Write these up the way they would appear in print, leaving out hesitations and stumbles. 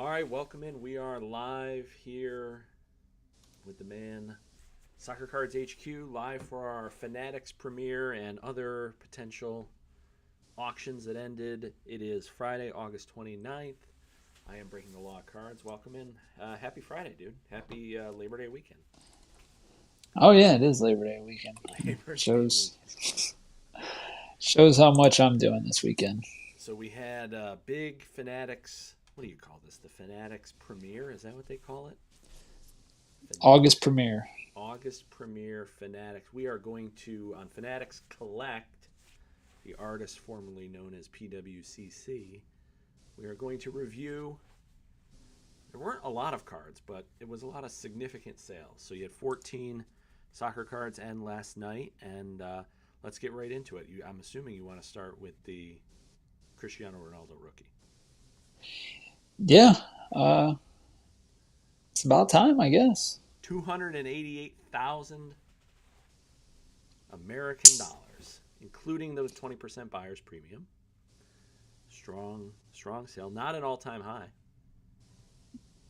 All right, welcome in. We are live here with the man, Soccer Cards HQ, live for our Fanatics Premiere and other potential auctions that ended. It is Friday, August 29th. I am Breaking the Law Cards. Welcome in. Happy Friday, dude. Happy Labor Day weekend. Oh yeah, it is Labor Day weekend. Labor Day Shows weekend. shows how much I'm doing this weekend. So we had big Fanatics. What do you call this? The Fanatics Premiere? Is that what they call it? August premiere. August Premiere Fanatics. We are going to, on Fanatics Collect, the artist formerly known as PWCC, we are going to review. There weren't a lot of cards, but it was a lot of significant sales. So you had 14 soccer cards end last night, and let's get right into it. I'm assuming you want to start with the Cristiano Ronaldo rookie. Yeah, it's about time, I guess. 288,000 American dollars, including those 20% buyer's premium. Strong sale. Not an all-time high.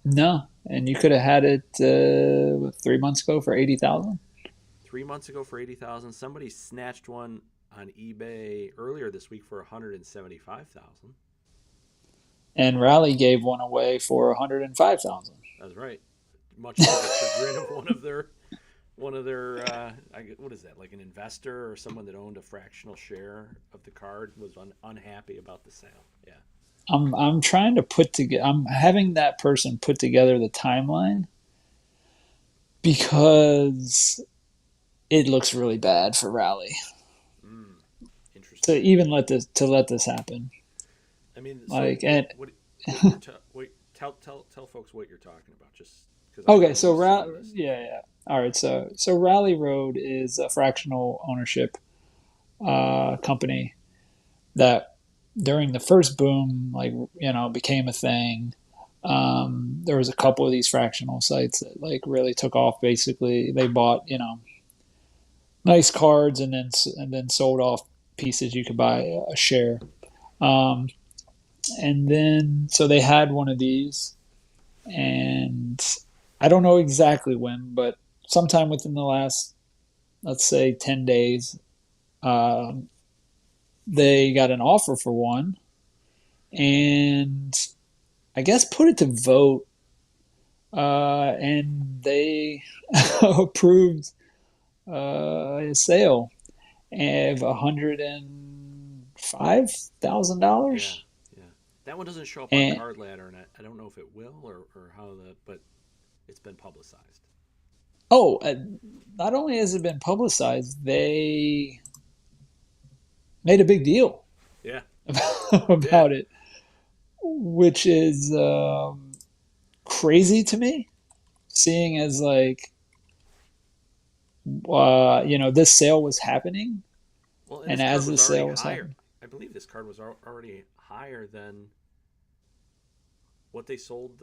No, and you could have had it 3 months ago for 80,000. 3 months ago for 80,000. Somebody snatched one on eBay earlier this week for 175,000. And Raleigh gave one away for 105,000. That's right. Much to the chagrin of one of their what is that, like an investor or someone that owned a fractional share of the card was unhappy about the sale. Yeah. I'm trying to put together. I'm having that person put together the timeline because it looks really bad for Raleigh Mm, to interesting. even let this happen. I mean, so Like and what you're wait, tell folks what you're talking about, just because I Okay, know so you've seen this stuff. yeah. All right, so Rally Road is a fractional ownership company that during the first boom, became a thing. There was a couple of these fractional sites that like really took off. Basically, they bought nice cards and then sold off pieces you could buy a share. Um, and then so they had one of these, and I don't know exactly when, but sometime within the last, let's say, 10 days, uh, they got an offer for one, and I guess put it to vote, and they approved a sale of Yeah, $105,000. yeah. That one doesn't show up on And Card Ladder, and I don't know if it will or how the, but it's been publicized. oh, not only has it been publicized, they made a big deal Yeah, yeah. about it, which is crazy to me, seeing as like this sale was happening, Well, and and this card as was this already sale was higher. happening, I believe this card was already higher than what they sold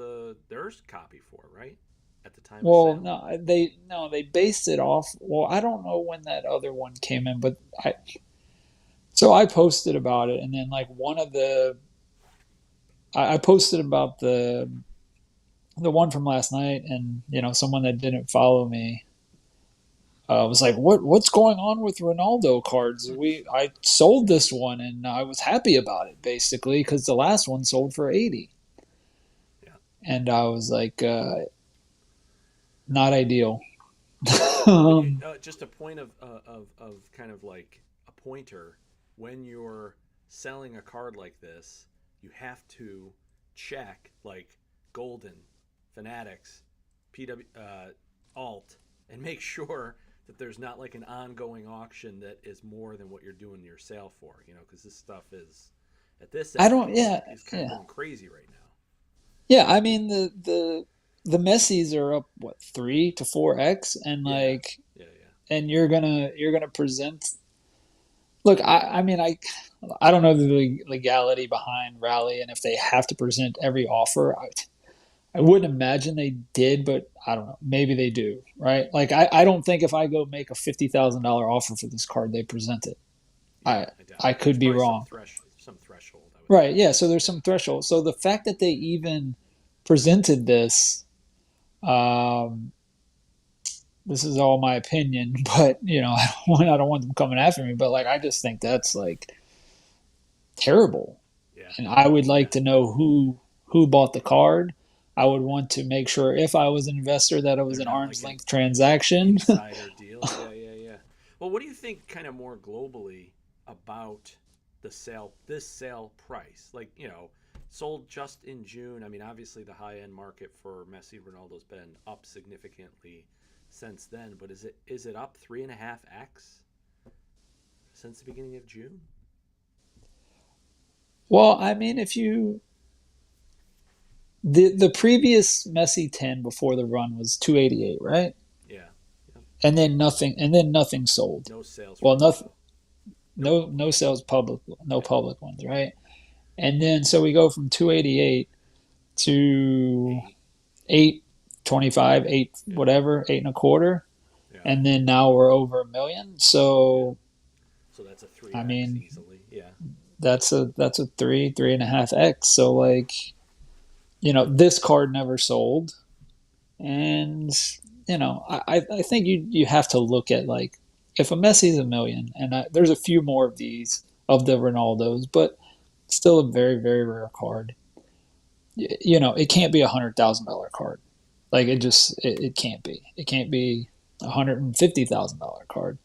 theirs copy for, right? At the time of well, sale. no, they based it off. Well, I don't know when that other one came in, but I posted about it, and then like I posted about the one from last night, and someone that didn't follow me was like, what's going on with Ronaldo cards? I sold this one and I was happy about it basically because the last one sold for 80, Yeah. and I was like, not ideal. When you um, just a point of kind of like a pointer, when you're selling a card like this, you have to check like Golden, Fanatics, PW, Alt, and make sure that there's not like an ongoing auction that is more than what you're doing your sale for. Because this stuff is at this I end don't. Yeah, is kind of yeah, going crazy right now. yeah. I mean the Messies are up what 3 to 4x, and Yeah, like, yeah, yeah. and you're gonna present. Look, I don't know the legality behind Rally and if they have to present every offer. I wouldn't imagine they did, but I don't know. Maybe they do, right? Like I don't think if I go make a $50,000 offer for this card, they present it. Yeah, I I doubt I it. There's could be probably wrong. some threshold, I would Right, think. yeah, so there's Yeah, some threshold. So the fact that they even presented this, um, this is all my opinion, but I don't want them coming after me. But like, I just think that's like terrible, Yeah, and I would yeah. like to know who bought the card. I would want to make sure if I was an investor that it was They're an not arm's like an length transaction. insider deal. Yeah, yeah, yeah. Well, what do you think, kind of more globally, about the sale? This sale price, like sold just in June. I mean, obviously the high end market for Messi, Ronaldo's been up significantly since then. But is it up 3.5x since the beginning of June? Well, I mean, if you the previous Messi 10 before the run was 288, right? Yeah. Yeah. And then nothing sold. No sales Well, nothing, Ronaldo. No no public. sales public, no Yeah. public ones, right? And then so we go from 288 to Eight. 825, 8 Yeah. whatever, eight and a quarter, Yeah. and then now we're over a million. Yeah. So So that's a I 3x mean, easily. Yeah. that's a 3.5x. So like, this card never sold, and I think you have to look at like if a Messi's a million, and there's a few more of these of the Ronaldos, but still a very very rare card. It can't be $100,000 card. Like it can't be. It can't be $150,000 card.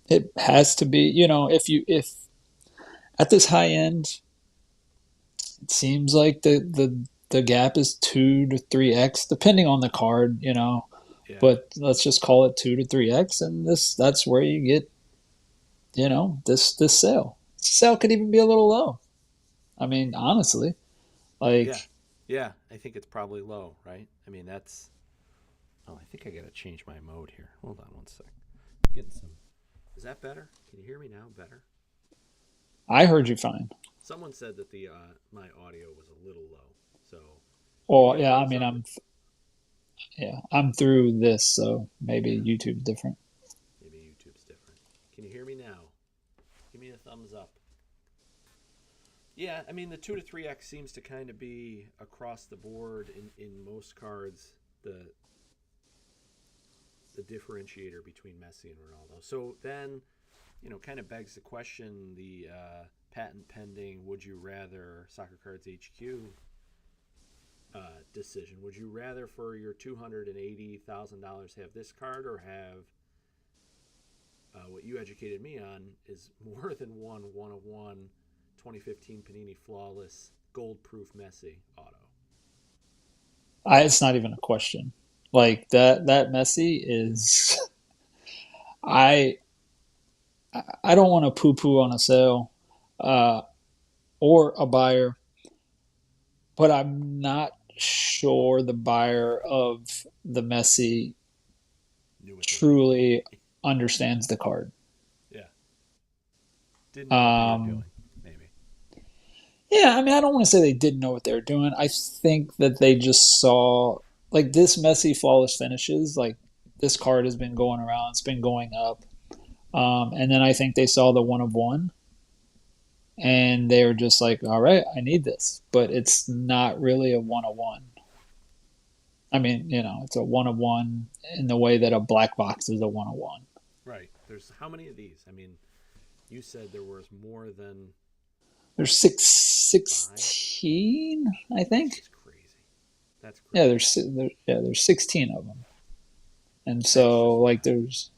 It has to be. If at this high end, it seems like the gap is 2 to 3x, depending on the card. Yeah. But let's just call it 2 to 3x, and that's where you get this sale. Sale could even be a little low. I mean, honestly, Yeah. like Yeah. I think it's probably low, right? I mean, that's. Oh, I think I got to change my mode here. Hold on one sec. Getting some. Is that better? Can you hear me now? Better. I heard you fine. Someone said that the my audio was a little low, so give me Well, a yeah, I thumbs mean, up. I'm through this, so maybe Yeah. YouTube's different. Maybe YouTube's different. Can you hear me now? Give me a thumbs up. Yeah, I mean the 2 to 3x seems to kind of be across the board in most cards the differentiator between Messi and Ronaldo. So then, kind of begs the question: the patent pending "Would you rather" Soccer Cards HQ decision. Would you rather, for your $280,000, have this card, or have what you educated me on is more than one of one 2015 Panini Flawless Gold Proof Messi auto? It's not even a question. Like that Messi is. I I don't want to poo poo on a sale, uh, or a buyer, but I'm not sure the buyer of the Messi Knew what they were doing. truly understands the card. Yeah. Didn't know what they were Um, doing, maybe. yeah, I mean, I don't want to say they didn't know what they were doing. I think that they just saw like this Messi flawless finishes. Like this card has been going around, it's been going up, and then I think they saw the one of one, and they were just like, "All right, I need this," but it's not really a one of one. I mean, it's a one of one in the way that a black box is a one of one. Right. There's how many of these? I mean, you said there was more than There's five. 16, I think. That's crazy. That's Yeah, crazy. there's 16 of them, and That's so just like wild. there's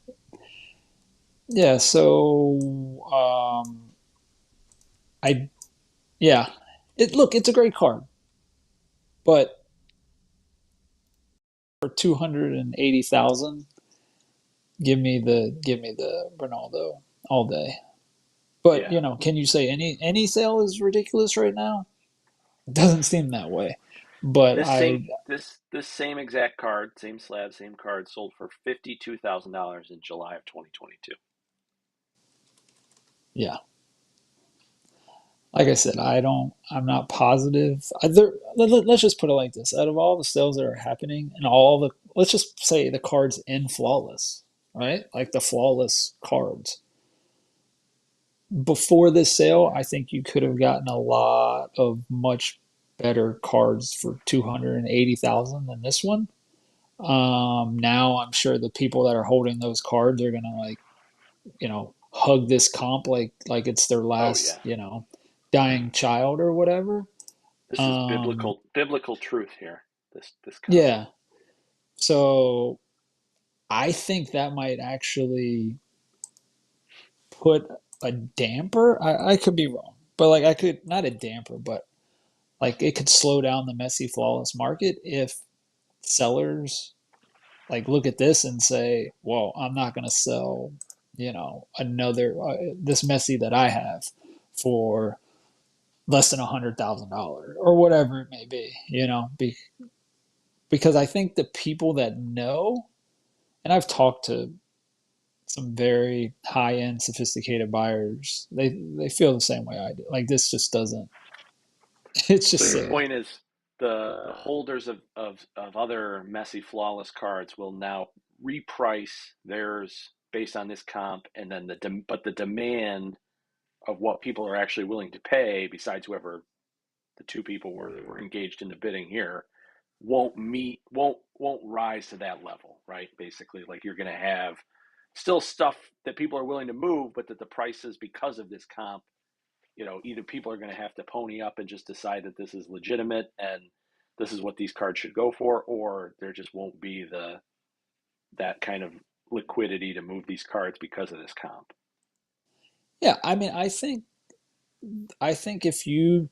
yeah, so I yeah, it's a great card, but for 280,000, give me the Ronaldo all day. But Yeah. can you say any sale is ridiculous right now? It doesn't seem that way. But This same exact card, same slab, same card, sold for $52,000 in July of 2022. yeah, like I said, I'm not positive. Let's just put it like this: out of all the sales that are happening, and let's just say the cards in flawless, right? Like the flawless cards before this sale, I think you could have gotten a lot of much better cards for 280,000 than this one. Now I'm sure the people that are holding those cards are gonna like, hug this comp like it's their Oh yeah, last, dying child or whatever. this is Um, biblical truth here. This comp. yeah. So I think that might actually put a damper. I could be wrong, but like I could not a damper, but like it could slow down the messy flawless market if sellers like look at this and say, "Well, I'm not going to sell, another this messy that I have for less than $100,000 or whatever it may be." Because I think the people that know, and I've talked to some very high end sophisticated buyers, they feel the same way I do. Like this just doesn't. It's So just your silly. point is the holders of other messy flawless cards will now reprice theirs based on this comp, and then but the demand of what people are actually willing to pay, besides whoever the two people were that were engaged in the bidding here, won't rise to that level, right? Basically, like you're going to have still stuff that people are willing to move, but that the prices because of this comp, either people are going to have to pony up and just decide that this is legitimate and this is what these cards should go for, or there just won't be that kind of liquidity to move these cards because of this comp. Yeah, I mean, I think if you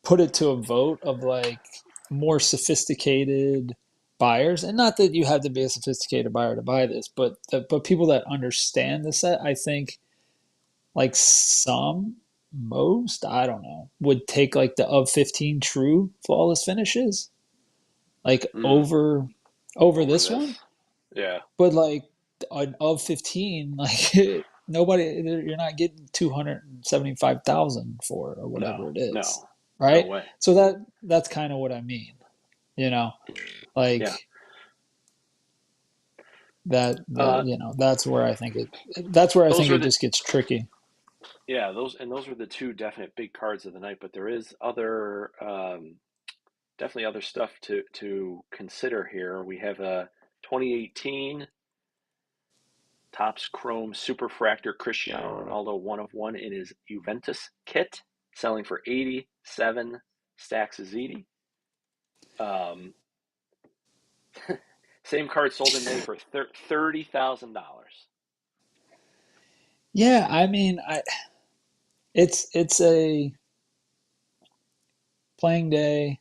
put it to a vote of like more sophisticated buyers, and not that you have to be a sophisticated buyer to buy this, but people that understand the set, I think like most, I don't know, would take like the of 15 true flawless finishes like Mm, over over this one. this, yeah, But like an of 15, like nobody, you're not getting 275,000 for it or whatever no, it is, no, no right? way. So that's kind of what I mean, you know, Yeah. like that Uh, that's where I those think were it the just gets tricky. Yeah, those were the two definite big cards of the night. But there is other definitely other stuff to consider here. We have a 2018 Topps Chrome Superfractor Cristiano Ronaldo 1 of 1 in his Juventus kit, selling for 87 stacks of ZD. Um, same card sold in May for $30,000. Yeah, I mean, it's a playing day,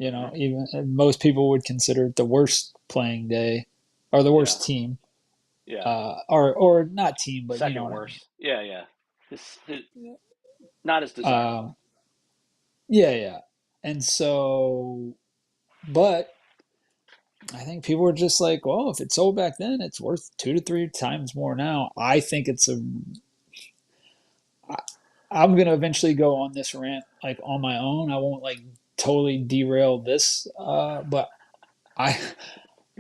Mm-hmm. even most people would consider it the worst playing day or the Yeah, worst team, yeah. or not team, but you know Second what I mean. worst. Yeah, yeah. His not as Um, desirable. yeah, yeah. And so, but I think people are just like, well, if it sold back then, it's worth 2 to 3 times more now. I think I'm gonna eventually go on this rant like on my own. I won't like totally derail this, but I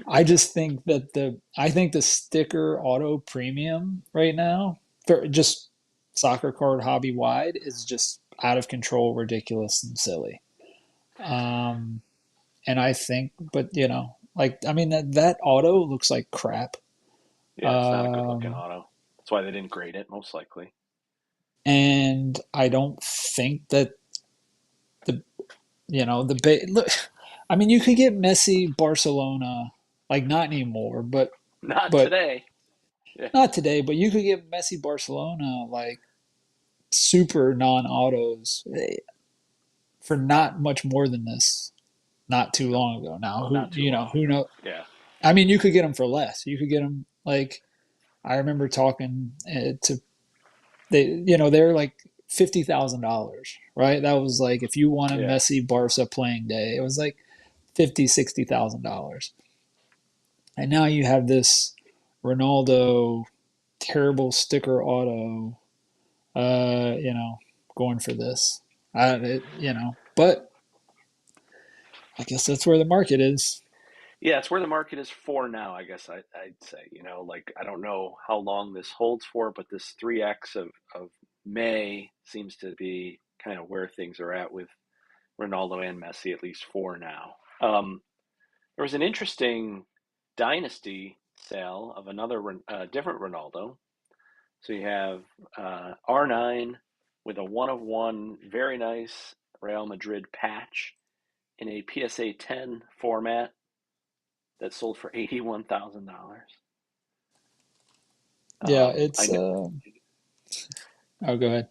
I just think that I think the sticker auto premium right now for just soccer card hobby wide is just out of control, ridiculous, and silly. Um, and I think, but like I mean that auto looks like crap. Yeah, it's not a good looking Um, auto. That's why they didn't grade it, most likely. and I don't think that the look. I mean, you could get Messi Barcelona, like not anymore, Not but today. Yeah, not today. But you could get Messi Barcelona like super non-autos for not much more than this. Not too no, long ago. Now, not too long who ago. know? Yeah, I mean, you could get them for less. You could get them like I remember talking to they're like $50,000, right? That was like if you want a yeah. Messi Barca playing day, it was like 50, $60,000. And now you have this Ronaldo terrible sticker auto, going for this. But I guess that's where the market is. Yeah, it's where the market is for now, I guess I'd say. Like I don't know how long this holds for, but this 3x of May seems to be kind of where things are at with Ronaldo and Messi, at least 4 now. There was an interesting dynasty sale of another different Ronaldo. So you have R9 with a 1 of 1, very nice Real Madrid patch in a PSA 10 format that sold for $81,000. Yeah, I it's know oh, go ahead.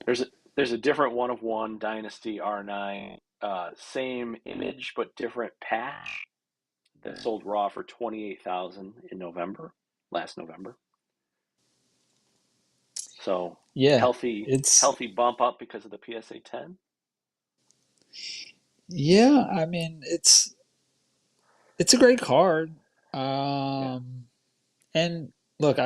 there's a different 1 of 1 Dynasty R9, same image but different patch that sold raw for 28,000 in last November. So Yeah, healthy it's healthy bump up because of the PSA 10. yeah, I mean it's a great card. Yeah, And look,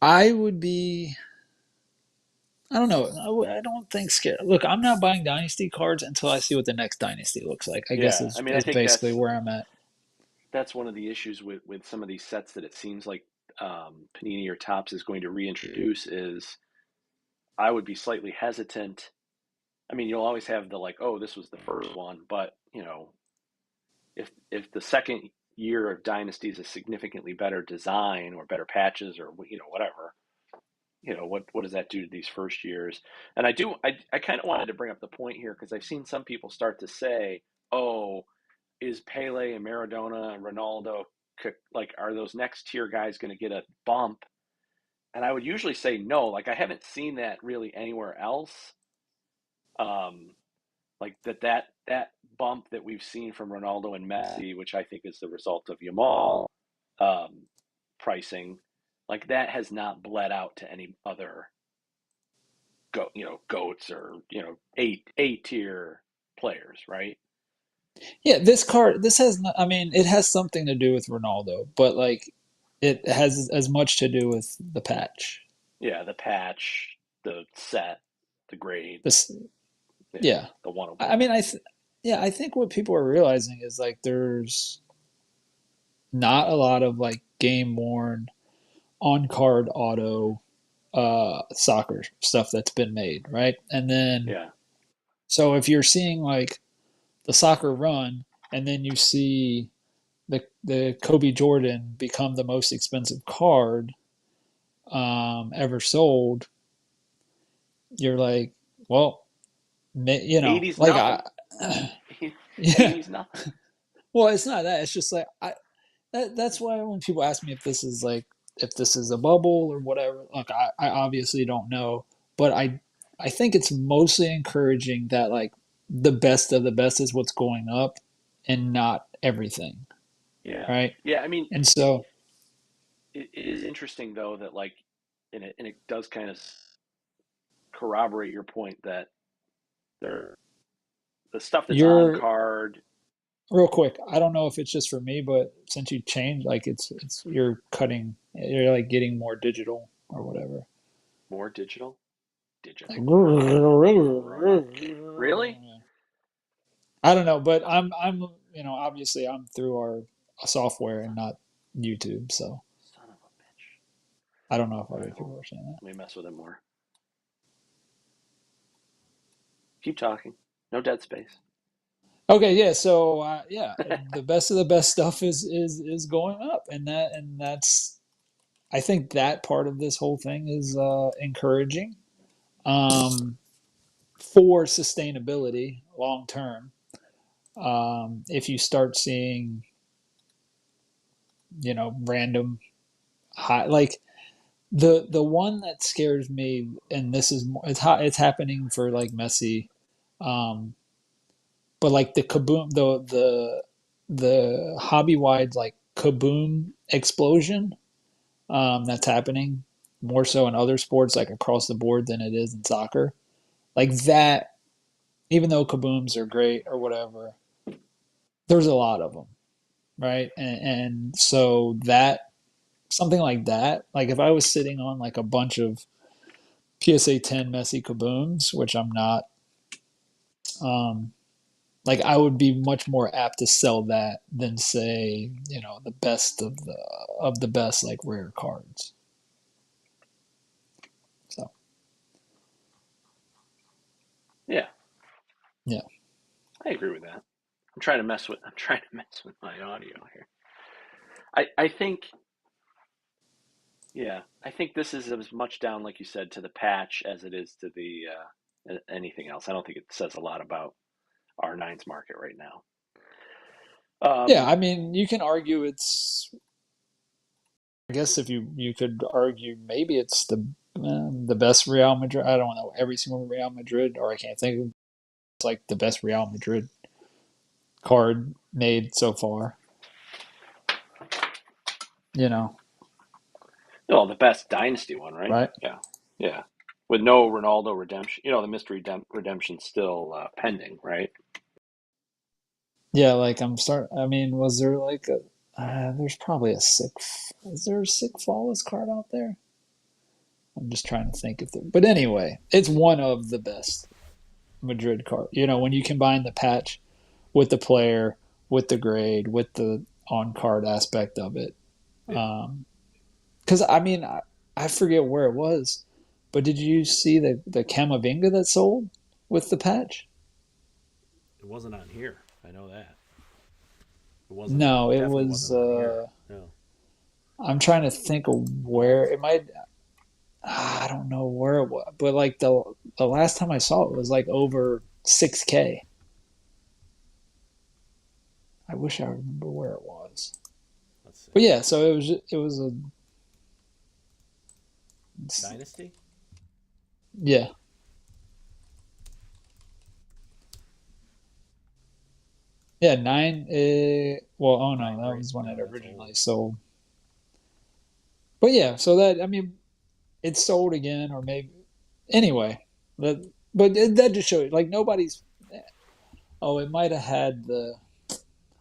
I would be I don't know. I don't think scared. Look, I'm not buying dynasty cards until I see what the next dynasty looks like. I guess yeah. I mean, I is think basically where I'm at. that's one of the issues with some of these sets that it seems like Panini or Topps is going to reintroduce is I would be slightly hesitant. I mean, you'll always have the like, oh, this was the first one, but if the second year of Dynasty is a significantly better design or better patches or whatever, what does that do to these first years? And I kind of wanted to bring up the point here because I've seen some people start to say, oh, is Pele and Maradona and Ronaldo, like, are those next tier guys going to get a bump? And I would usually say no. Like, I haven't seen that really anywhere else. Um, like that bump that we've seen from Ronaldo and Messi, which I think is the result of Yamal pricing, like that has not bled out to any other goats or A tier players, right? Yeah, this has I mean, it has something to do with Ronaldo, but like it has as much to do with the patch. Yeah, the patch, the set, the grade, This yeah, yeah. the one of I one. mean, yeah, I think what people are realizing is like there's not a lot of like game worn on card auto soccer stuff that's been made, right? And then Yeah, so if you're seeing like the soccer run and then you see the Kobe Jordan become the most expensive card ever sold, you're like, well, '80s like nothing. yeah. '80s nothing. Well, it's not that. It's just like that's why when people ask me if this is a bubble or whatever, look, I obviously don't know, but I think it's mostly encouraging that like the best of the best is what's going up and not everything, Yeah, right? yeah. I mean, And so it is interesting though that like, and it does kind of corroborate your point that there the stuff that's on you're card real quick. I don't know if it's just for me, but since you changed, like you're like getting more digital or whatever. more digital, Like, digital. Really? I don't know, but I'm obviously I'm through our software and Son, not YouTube, so son of a bitch. I don't know if All other right, people well, are saying that. let me mess with it more. Keep talking. No dead space. Okay, yeah, so yeah, the best of the best stuff is going up, and that's I think that part of this whole thing is encouraging um, for sustainability long term. If you start seeing random high like the one that scares me, and this is it's happening for like Messi, um, but like the kaboom, the hobby wide like kaboom explosion that's happening more so in other sports like across the board than it is in soccer. Like that, even though kabooms are great or whatever, there's a lot of them, right? And so that something like that, like if I was sitting on like a bunch of PSA 10 Messi kabooms, which I'm not, um, like I would be much more apt to sell that than say, the best of the best like rare cards. So agree with that. I'm trying to mess with my audio here. I think, yeah, I think this is as much down, like you said, to the patch as it is to the anything else. I don't think it says a lot about R9's market right now. Yeah, I mean, you can argue it's. I guess if you could argue maybe it's the best Real Madrid. I don't know every single Real Madrid, or I can't think of it's like the best Real Madrid card made so far. You know, No, the best dynasty one, right? right? Yeah, yeah. With no Ronaldo redemption, the mystery redemption's still pending, right? Yeah, like I mean, was there like a? There's probably a sick. Is there a sick flawless card out there? I'm just trying to think if there. But anyway, it's one of the best Madrid card. When you combine the patch with the player, with the grade, with the on card aspect of it. Because I mean, I forget where it was, but did you see the Camavinga that sold with the patch? It wasn't on here. I know that. It wasn't. No, it Definitely was. wasn't on here. No. I'm trying to think of where it might. I don't know where it was, but like the last time I saw it was like over 6K. I wish I remember where it was. Let's see. But yeah, so it was a Dynasty. Yeah. Yeah, 9. Well, oh no, that was when it originally sold. But yeah, so that I mean, it sold again, or maybe anyway. But that just shows like nobody's. Oh, it might have had the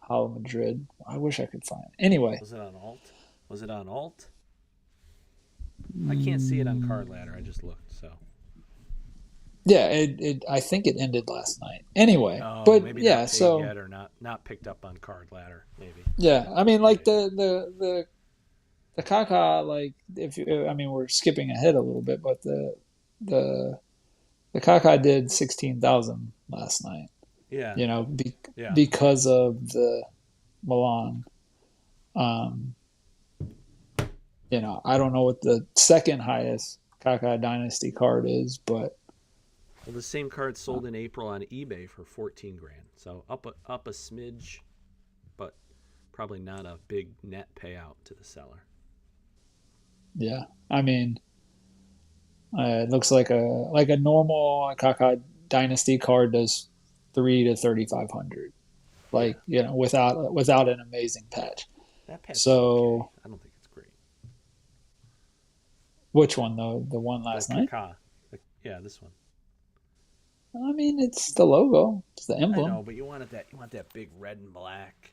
Hollow Madrid. I wish I could find it. Anyway, was it on Alt? Was it on Alt? I can't see it on Card Ladder. I just looked. So. Yeah, it. I think it ended last night. Anyway, but maybe yeah, not so yet or not picked up on Card Ladder, maybe. Yeah, I mean, like the Kaká, like I mean, we're skipping ahead a little bit, but the Kaká did 16,000 last night. Yeah. Because of the Milan. I don't know what the second highest Kaká Dynasty card is, but. Well, the same card sold in April on eBay for $14,000, so up a smidge, but probably not a big net payout to the seller. Yeah, I mean, it looks like a normal Kaká Dynasty card does 3,000 to 3,500, without an amazing patch. That patch. So okay. I don't think it's great. Which one though? The one last night? Kaká. Yeah, this one. I mean, it's the logo. It's the emblem. I know, but you want that big red and black,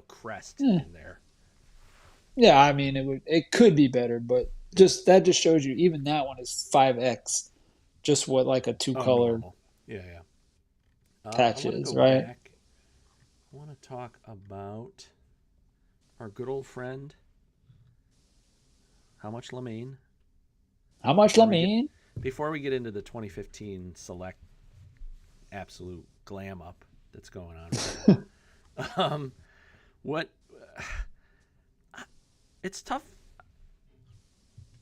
crest in there. Yeah, I mean, it could be better, but that just shows you even that one is 5x, just what like a two-color patch is, right? Back. I want to talk about our good old friend. How much Lamine? How much Lamine? Before we get into the 2015 select absolute glam up that's going on. What it's tough.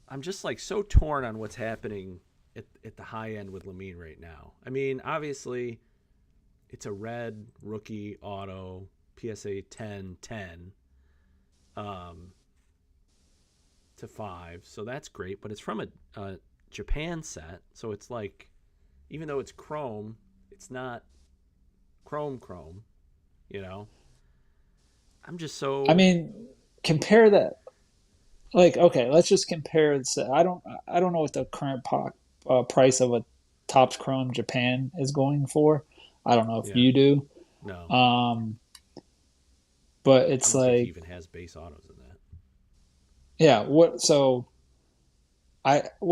I'm just like so torn on what's happening at the high end with Lamine right now. I mean, obviously it's a red rookie auto PSA 10/10 to 5, so that's great, but it's from a Japan set, so it's like, even though it's chrome, it's not chrome, I'm just so. I mean, compare that. Like, okay, let's just compare this. I don't know what the current price of a Topps Chrome Japan is going for. I don't know if you do. No. But it's I don't like think he even has base autos in that. Yeah. What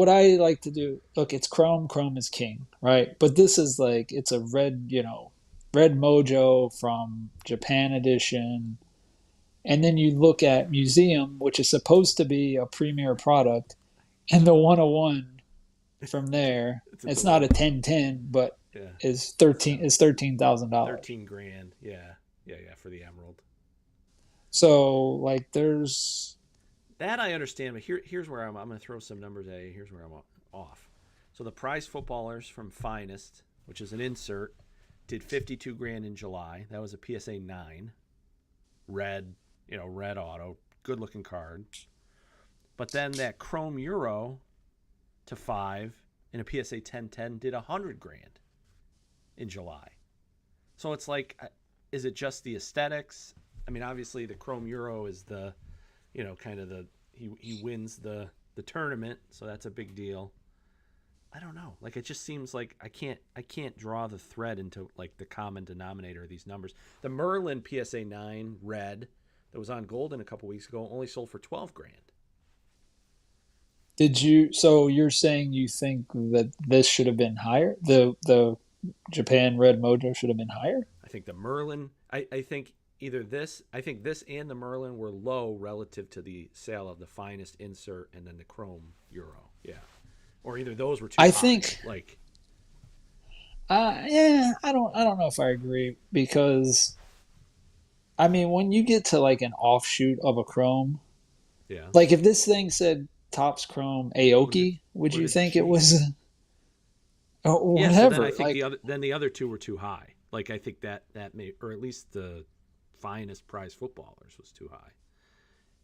I like to do, look, it's Chrome. Chrome is king, right? But this is like, it's a red Mojo from Japan edition. And then you look at Museum, which is supposed to be a premier product, and the 101 from there. It's not a unbelievable. 1010, but Yeah. is $13,000. 13 grand. Yeah. Yeah. For the emerald. So like there's That I understand, but here's where I'm going to throw some numbers at you. Here's where I'm off. So the prize footballers from Finest, which is an insert, did 52 grand in July. That was a PSA 9. Red, red auto. Good looking card. But then that Chrome Euro to 5 in a PSA 1010 did 100 grand in July. So it's like, is it just the aesthetics? I mean, obviously the Chrome Euro is the, kind of he wins the tournament, so that's a big deal. I don't know. Like, it just seems like I can't draw the thread into like the common denominator of these numbers. The Merlin PSA 9 red that was on Golden a couple weeks ago only sold for 12 grand. so you're saying you think that this should have been higher? The Japan Red Mojo should have been higher? I think the Merlin, I think either this, I think this and the Merlin were low relative to the sale of the Finest insert and then the Chrome Euro. Yeah. Or either those were too high. Think like, yeah, I don't know if I agree, because I mean when you get to like an offshoot of a Chrome, yeah. like if this thing said Topps Chrome Aoki, would you it think cheap? it was Yeah, so whatever? then I think like, the other two were too high. Like, I think that may, or at least the Finest prize footballers was too high.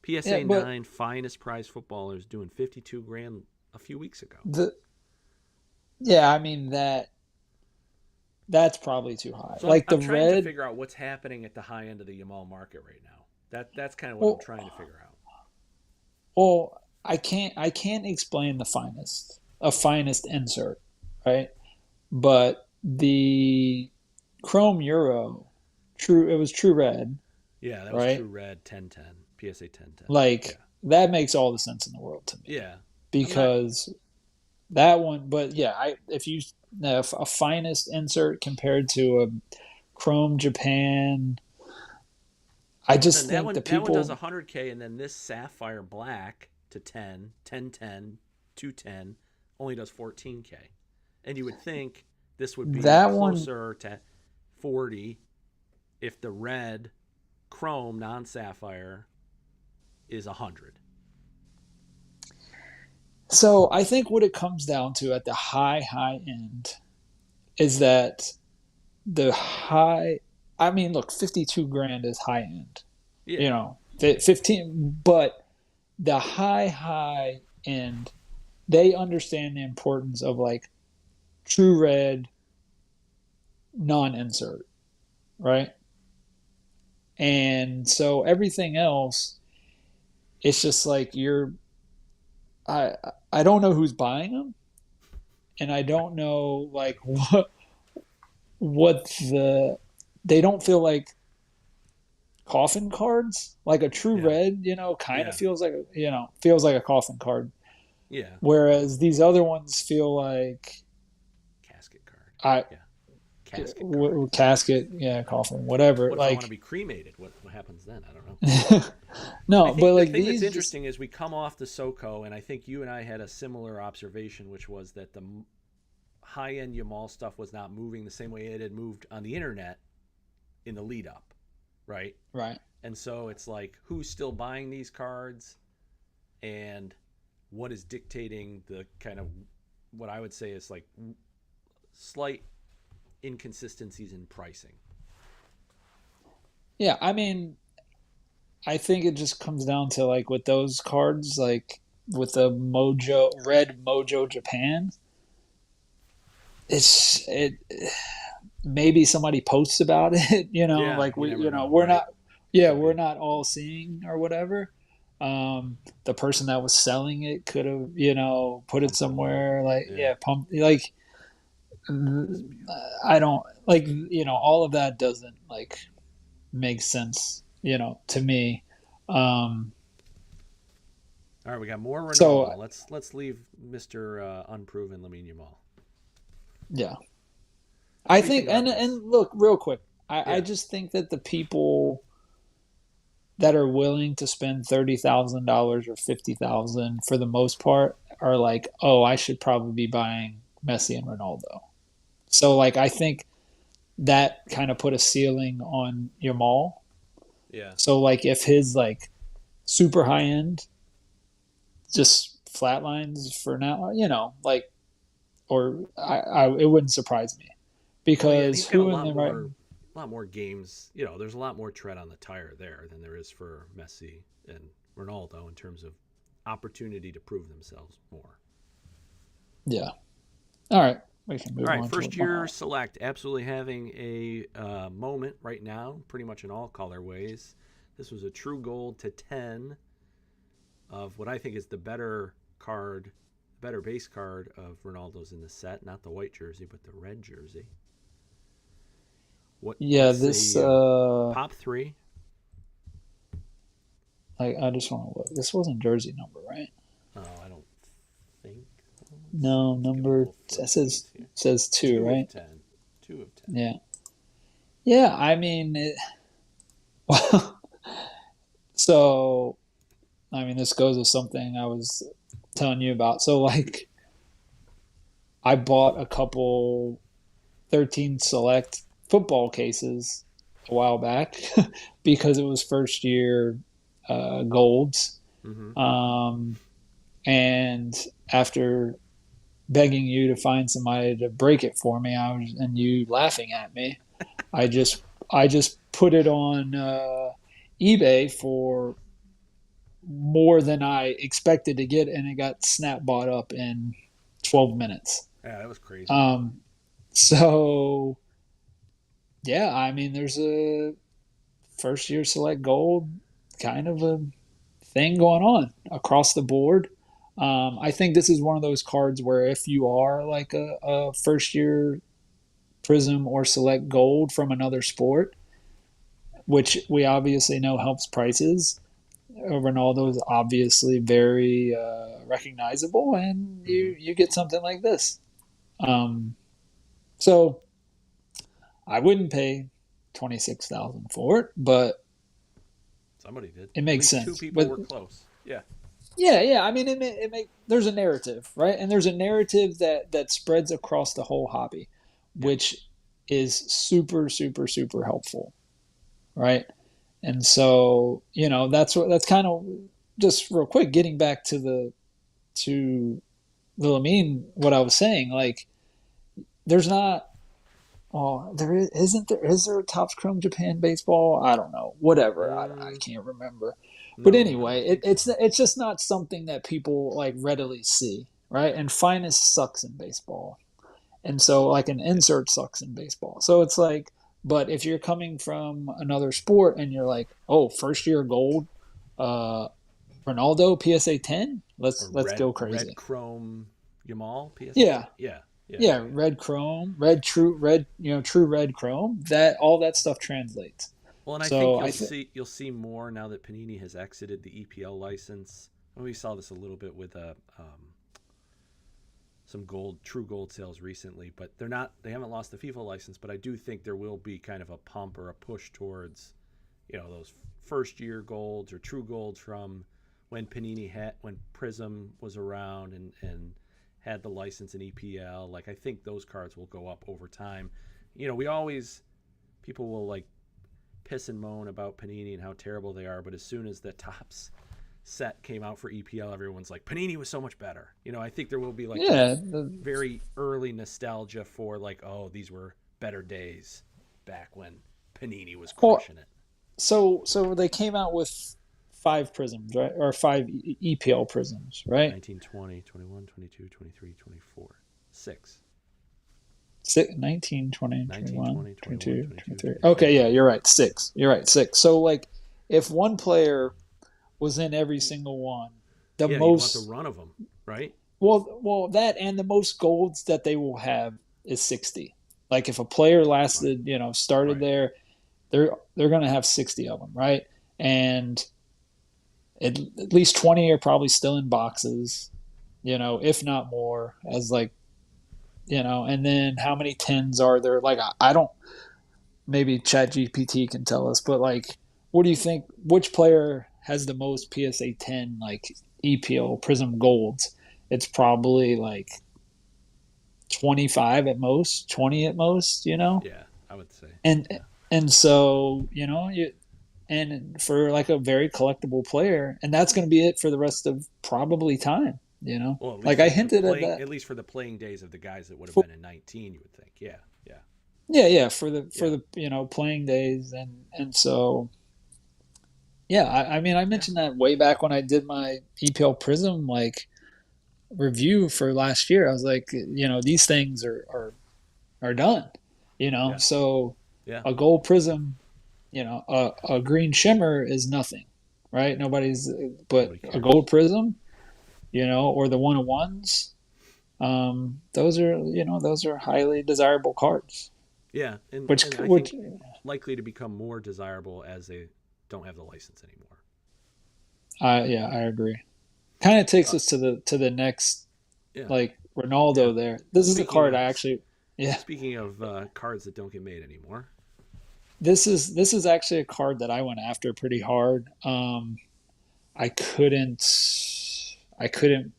PSA yeah, but 9 Finest prize footballers doing 52 grand a few weeks ago. yeah, I mean that's probably too high. So Like the I'm trying to red, figure out what's happening at the high end of the Yamal market right now. That's kind of what I'm well, trying to figure out. well, I can't explain a finest insert, right? But the Chrome Euro, it was true red, Yeah, that was right? true red 1010, PSA 1010. Yeah. Like that makes all the sense in the world to me, Yeah. I'm not because that one. But yeah, if you a finest insert compared to a Chrome Japan, I But just then think the that one does people 100K, and then this Sapphire Black to 10, 1010, 210 only does 14K. And you would think this would be that one. closer to 40 if the red Chrome non-Sapphire is 100. So I think what it comes down to at the high end is that the high. I mean, look, 52 grand is high end. Yeah. 15, but the high end, they understand the importance of like true red non-insert, right? And so everything else, it's just like I I don't know who's buying them, and I don't know like what they don't feel like coffin cards. Like a true Yeah. red, kind of Yeah. feels like a coffin card. Yeah. Whereas these other ones feel like Casket card. I Yeah. Casket card. casket, yeah, coffin, whatever. What if I want to Like be cremated? What happens then? I don't know. I no, think but the like thing these that's interesting is we come off the SoCo, and I think you and I had a similar observation, which was that the high-end Yamal stuff was not moving the same way it had moved on the internet in the lead-up, right? right. And so it's like, who's still buying these cards, and what is dictating the kind of what I would say is like slight inconsistencies in pricing. Yeah, I mean, I think it just comes down to like with those cards, like with the Red Mojo Japan, it maybe somebody posts about it, Yeah, like you never know, we're right? not, yeah, Could we're be. not all seeing or whatever. The person that was selling it could have, put it Pumped a little. somewhere, like, Yeah. yeah, pump, like, I don't like, all of that doesn't like make sense, to me. Um, All right, we got more so Ronaldo. Let's leave Mr. Unproven Lamine Yamal. yeah, What I do you think think, about and this? look, real quick, I Yeah. just think that the people that are willing to spend $30,000 or $50,000 for the most part, are like, oh, I should probably be buying Messi and Ronaldo. So like I think that kind of put a ceiling on Yamal. Yeah. So like if his like super high end just flatlines for now, like, or it wouldn't surprise me Well, yeah, and because he's got who in the right? a lot more games. There's a lot more tread on the tire there than there is for Messi and Ronaldo in terms of opportunity to prove themselves more. Yeah. All right. We can move All right, on first to year select, absolutely having a moment right now, pretty much in all colorways. This was a true gold to 10 of what I think is the better card, better base card of Ronaldo's in the set, not the white jersey, but the red jersey. Yeah, Let's this say top three. I just want to look. This wasn't jersey number, right? Oh, I don't think. No, number it says two, Two right? of 10. 2 of 10. Yeah. Yeah, I mean, so I mean, this goes with something I was telling you about. So like, I bought a couple 13 select football cases a while back because it was first year golds. Mm-hmm. And after begging you to find somebody to break it for me, and you laughing at me, I just put it on eBay for more than I expected to get, and it got snap bought up in 12 minutes. Yeah, that was crazy. So yeah, I mean, there's a first year select gold kind of a thing going on across the board. I think this is one of those cards where if you are like a first year prism or select gold from another sport, which we obviously know helps prices, Ronaldo is obviously very recognizable, and you get something like this. So I wouldn't pay 26,000 for it, but somebody did. it makes sense. 2 people were close. Yeah. Yeah. I mean, there's a narrative, right? And there's a narrative that spreads across the whole hobby, which is super, super, super helpful, right? And so, that's kind of just real quick getting back to the Lamine, what I was saying, like there's not. Oh, is there a Topps Chrome Japan baseball? I don't know. Whatever. I can't remember. But anyway, it's just not something that people like readily see, right? And finest sucks in baseball. And so like an insert sucks in baseball. So it's like, but if you're coming from another sport and you're like, oh, first year gold, Ronaldo PSA 10, let's go crazy. Red Chrome Yamal PSA. Yeah, red chrome, true red chrome. That all that stuff translates. Well, and I think you'll see more now that Panini has exited the EPL license. We saw this a little bit with some true gold sales recently, but they haven't lost the FIFA license. But I do think there will be kind of a pump or a push towards, those first year golds or true golds from when when Prism was around and had the license in EPL. Like, I think those cards will go up over time. People will like piss and moan about Panini and how terrible they are, but as soon as the Topps set came out for EPL, everyone's like, Panini was so much better. I think there will be like very early nostalgia for like, oh, these were better days back when Panini was crushing it. So they came out with 5 prisms, right? Or 5 EPL prisms, right? 19, 20, 21, 22, 23, 24. 6. 19, 20, 21, 20, 22, 23. 23. Okay, yeah, you're right. 6. You're right, 6. So, like, if one player was in every single one, you want the run of them, right? Well, that and the most golds that they will have is 60. Like, if a player lasted, started there, they're going to have 60 of them, right? And at least 20 are probably still in boxes, if not more, as like, and then how many 10s are there? Like, I don't, maybe ChatGPT can tell us, but like, what do you think, which player has the most PSA 10, like EPL Prism Golds? it's probably like 25 at most, 20 at most, Yeah, I would say. and Yeah. and so and for like a very collectible player, and that's going to be it for the rest of probably time. Well, at least Like I for the hinted at playing, that. at least for the playing days of the guys that would have For, been in 19, you would think. Yeah, yeah, yeah, for the yeah, playing days, and so yeah, I mean I yeah, mentioned that way back when I did my EPL Prism like review for last year. I was like, these things are done, yeah, so yeah. a gold prism, a green shimmer is nothing, right? But Nobody a cares. gold prism, or the 101s, those are highly desirable cards, Yeah, and I which think likely to become more desirable as they don't have the license anymore. yeah, I agree. Kind of takes Uh, us to the next, yeah, like yeah. Ronaldo there. This is a Speaking card of I actually, yeah, speaking of cards that don't get made anymore. this is actually a card that I went after pretty hard. I couldn't I couldn't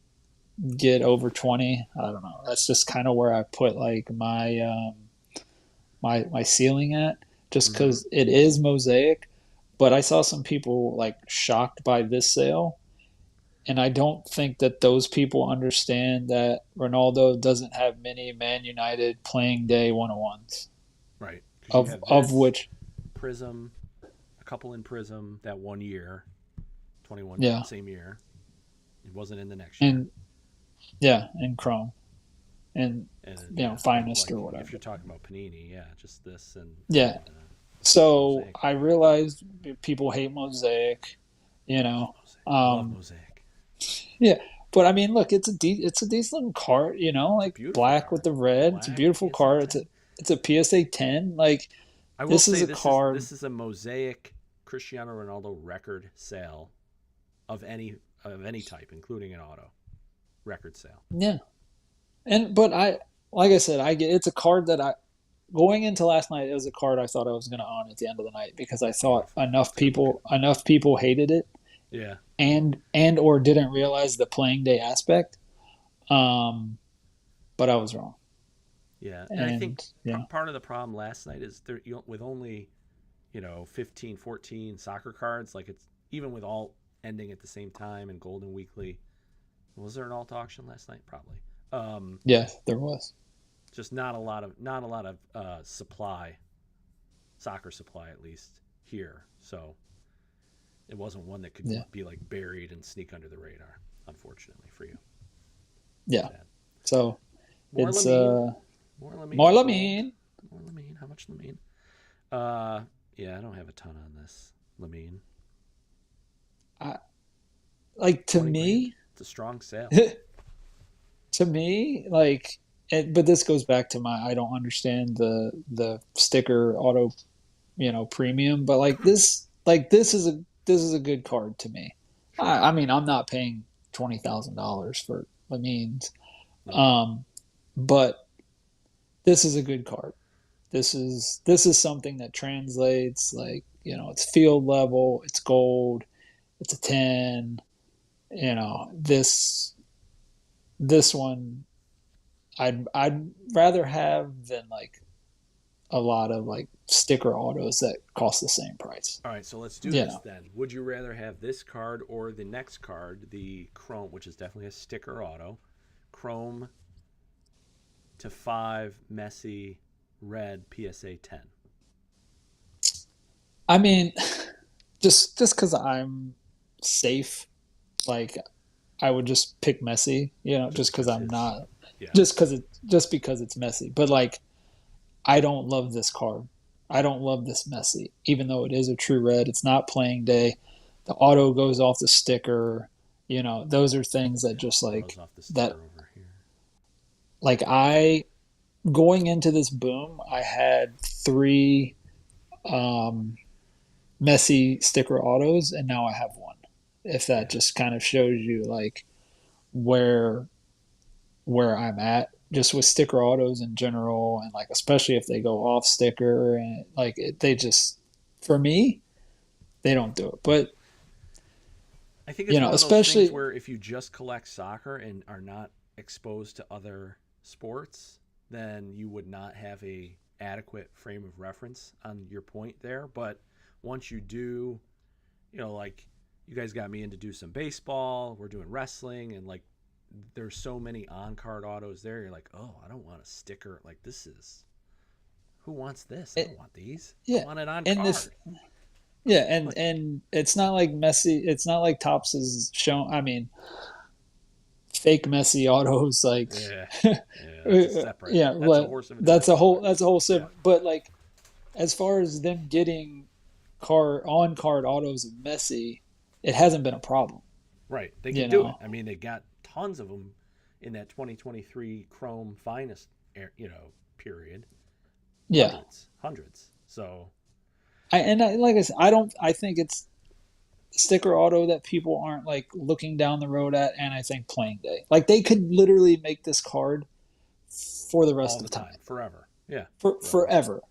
get over 20. I don't know. That's just kind of where I put like my ceiling at, just Mm-hmm. because it is mosaic. But I saw some people like shocked by this sale, and I don't think that those people understand that Ronaldo doesn't have many Man United playing day 101s, Right, because you of have of this which, Prism, a couple in Prism that 1 year, 21 yeah, same year. It wasn't in the next year. and yeah, and Chrome, and And yeah, finest like or if whatever. you're talking about Panini, yeah, just this Yeah. and So Mosaic. I realized people hate mosaic, you I love know. Mosaic. I love Um, Mosaic. yeah, but I mean, look, it's a decent looking card, It's a like beautiful black with card. the red. It's a Black beautiful PSA card. 10. It's a PSA 10. Like I will this is say a card. this is a Mosaic Cristiano Ronaldo record sale of any type, including an auto record sale. Yeah, but like I said, I get it's a card that I going into last night. It was a card I thought I was going to own at the end of the night because I thought Beautiful. Let's take a look at. enough people hated it Yeah, and or didn't realize the playing day aspect. Um, but I was wrong. yeah, and I think And yeah, part of the problem last night is there with only 15, 14 soccer cards. Like it's even with all ending at the same time and Golden Weekly. Was there an alt auction last night? Probably. Um, yeah, there was. just not a lot of supply, soccer supply at least here. So it wasn't one that could Yeah, be like buried and sneak under the radar. Unfortunately for you, yeah. sad. So More it's Lamine, more Lamine more in gold, Lamine. more Lamine. How much Lamine? Uh, yeah, I don't have a ton on this Lamine. I, like to 20 grand. me, It's a strong sale. to me, like, but this goes back to my I don't understand the sticker auto, premium. But like this is a good card to me. Sure. I mean, I'm not paying $20,000 for Lamines, No. but this is a good card. This is something that translates like it's field level, it's gold, it's a 10. This one I'd rather have than like a lot of like sticker autos that cost the same price. All right, so let's do You this know, then. Would you rather have this card or the next card, the Chrome, which is definitely a sticker auto, Chrome to 5 Messi red PSA 10? I mean, just because I'm safe, like I would just pick Messi. Just Just because because I'm it's not, yeah, just because it's Messi. But like, I don't love this card. I don't love this Messi, even though it is a true red. It's not playing day. The auto goes off the sticker. Those are things that yeah. just Autos like off the that. sticker over here. Like I going into this boom, I had three um, Messi sticker autos, and now I have one. If that Yeah, just kind of shows you like where I'm at, just with sticker autos in general, and like especially if they go off sticker and like they just for me they don't do it. But I think it's one of those things especially, where if you just collect soccer and are not exposed to other sports, then you would not have a adequate frame of reference on your point there. But once you do, like you guys got me in to do some baseball, we're doing wrestling, and like there's so many on-card autos there. You're like, oh, I don't want a sticker. Like this is, who wants this? I don't want these. I yeah, want it on and card. yeah, and it's not like Messi. It's not like Topps is shown. I mean, fake Messi autos, like Yeah, that's a separate. yeah, That's a but horse of a different color. that's a whole Yeah, separate. But like, as far as them getting on card autos of Messi, it hasn't been a problem. right. They You can do it. know, I mean, they got tons of them in that 2023 Chrome Finest, period. yeah. Hundreds. So Like I said, I don't. I think it's sticker auto that people aren't like looking down the road at, and I think playing day. Like they could literally make this card for the rest all of the time, time, forever. Yeah, forever.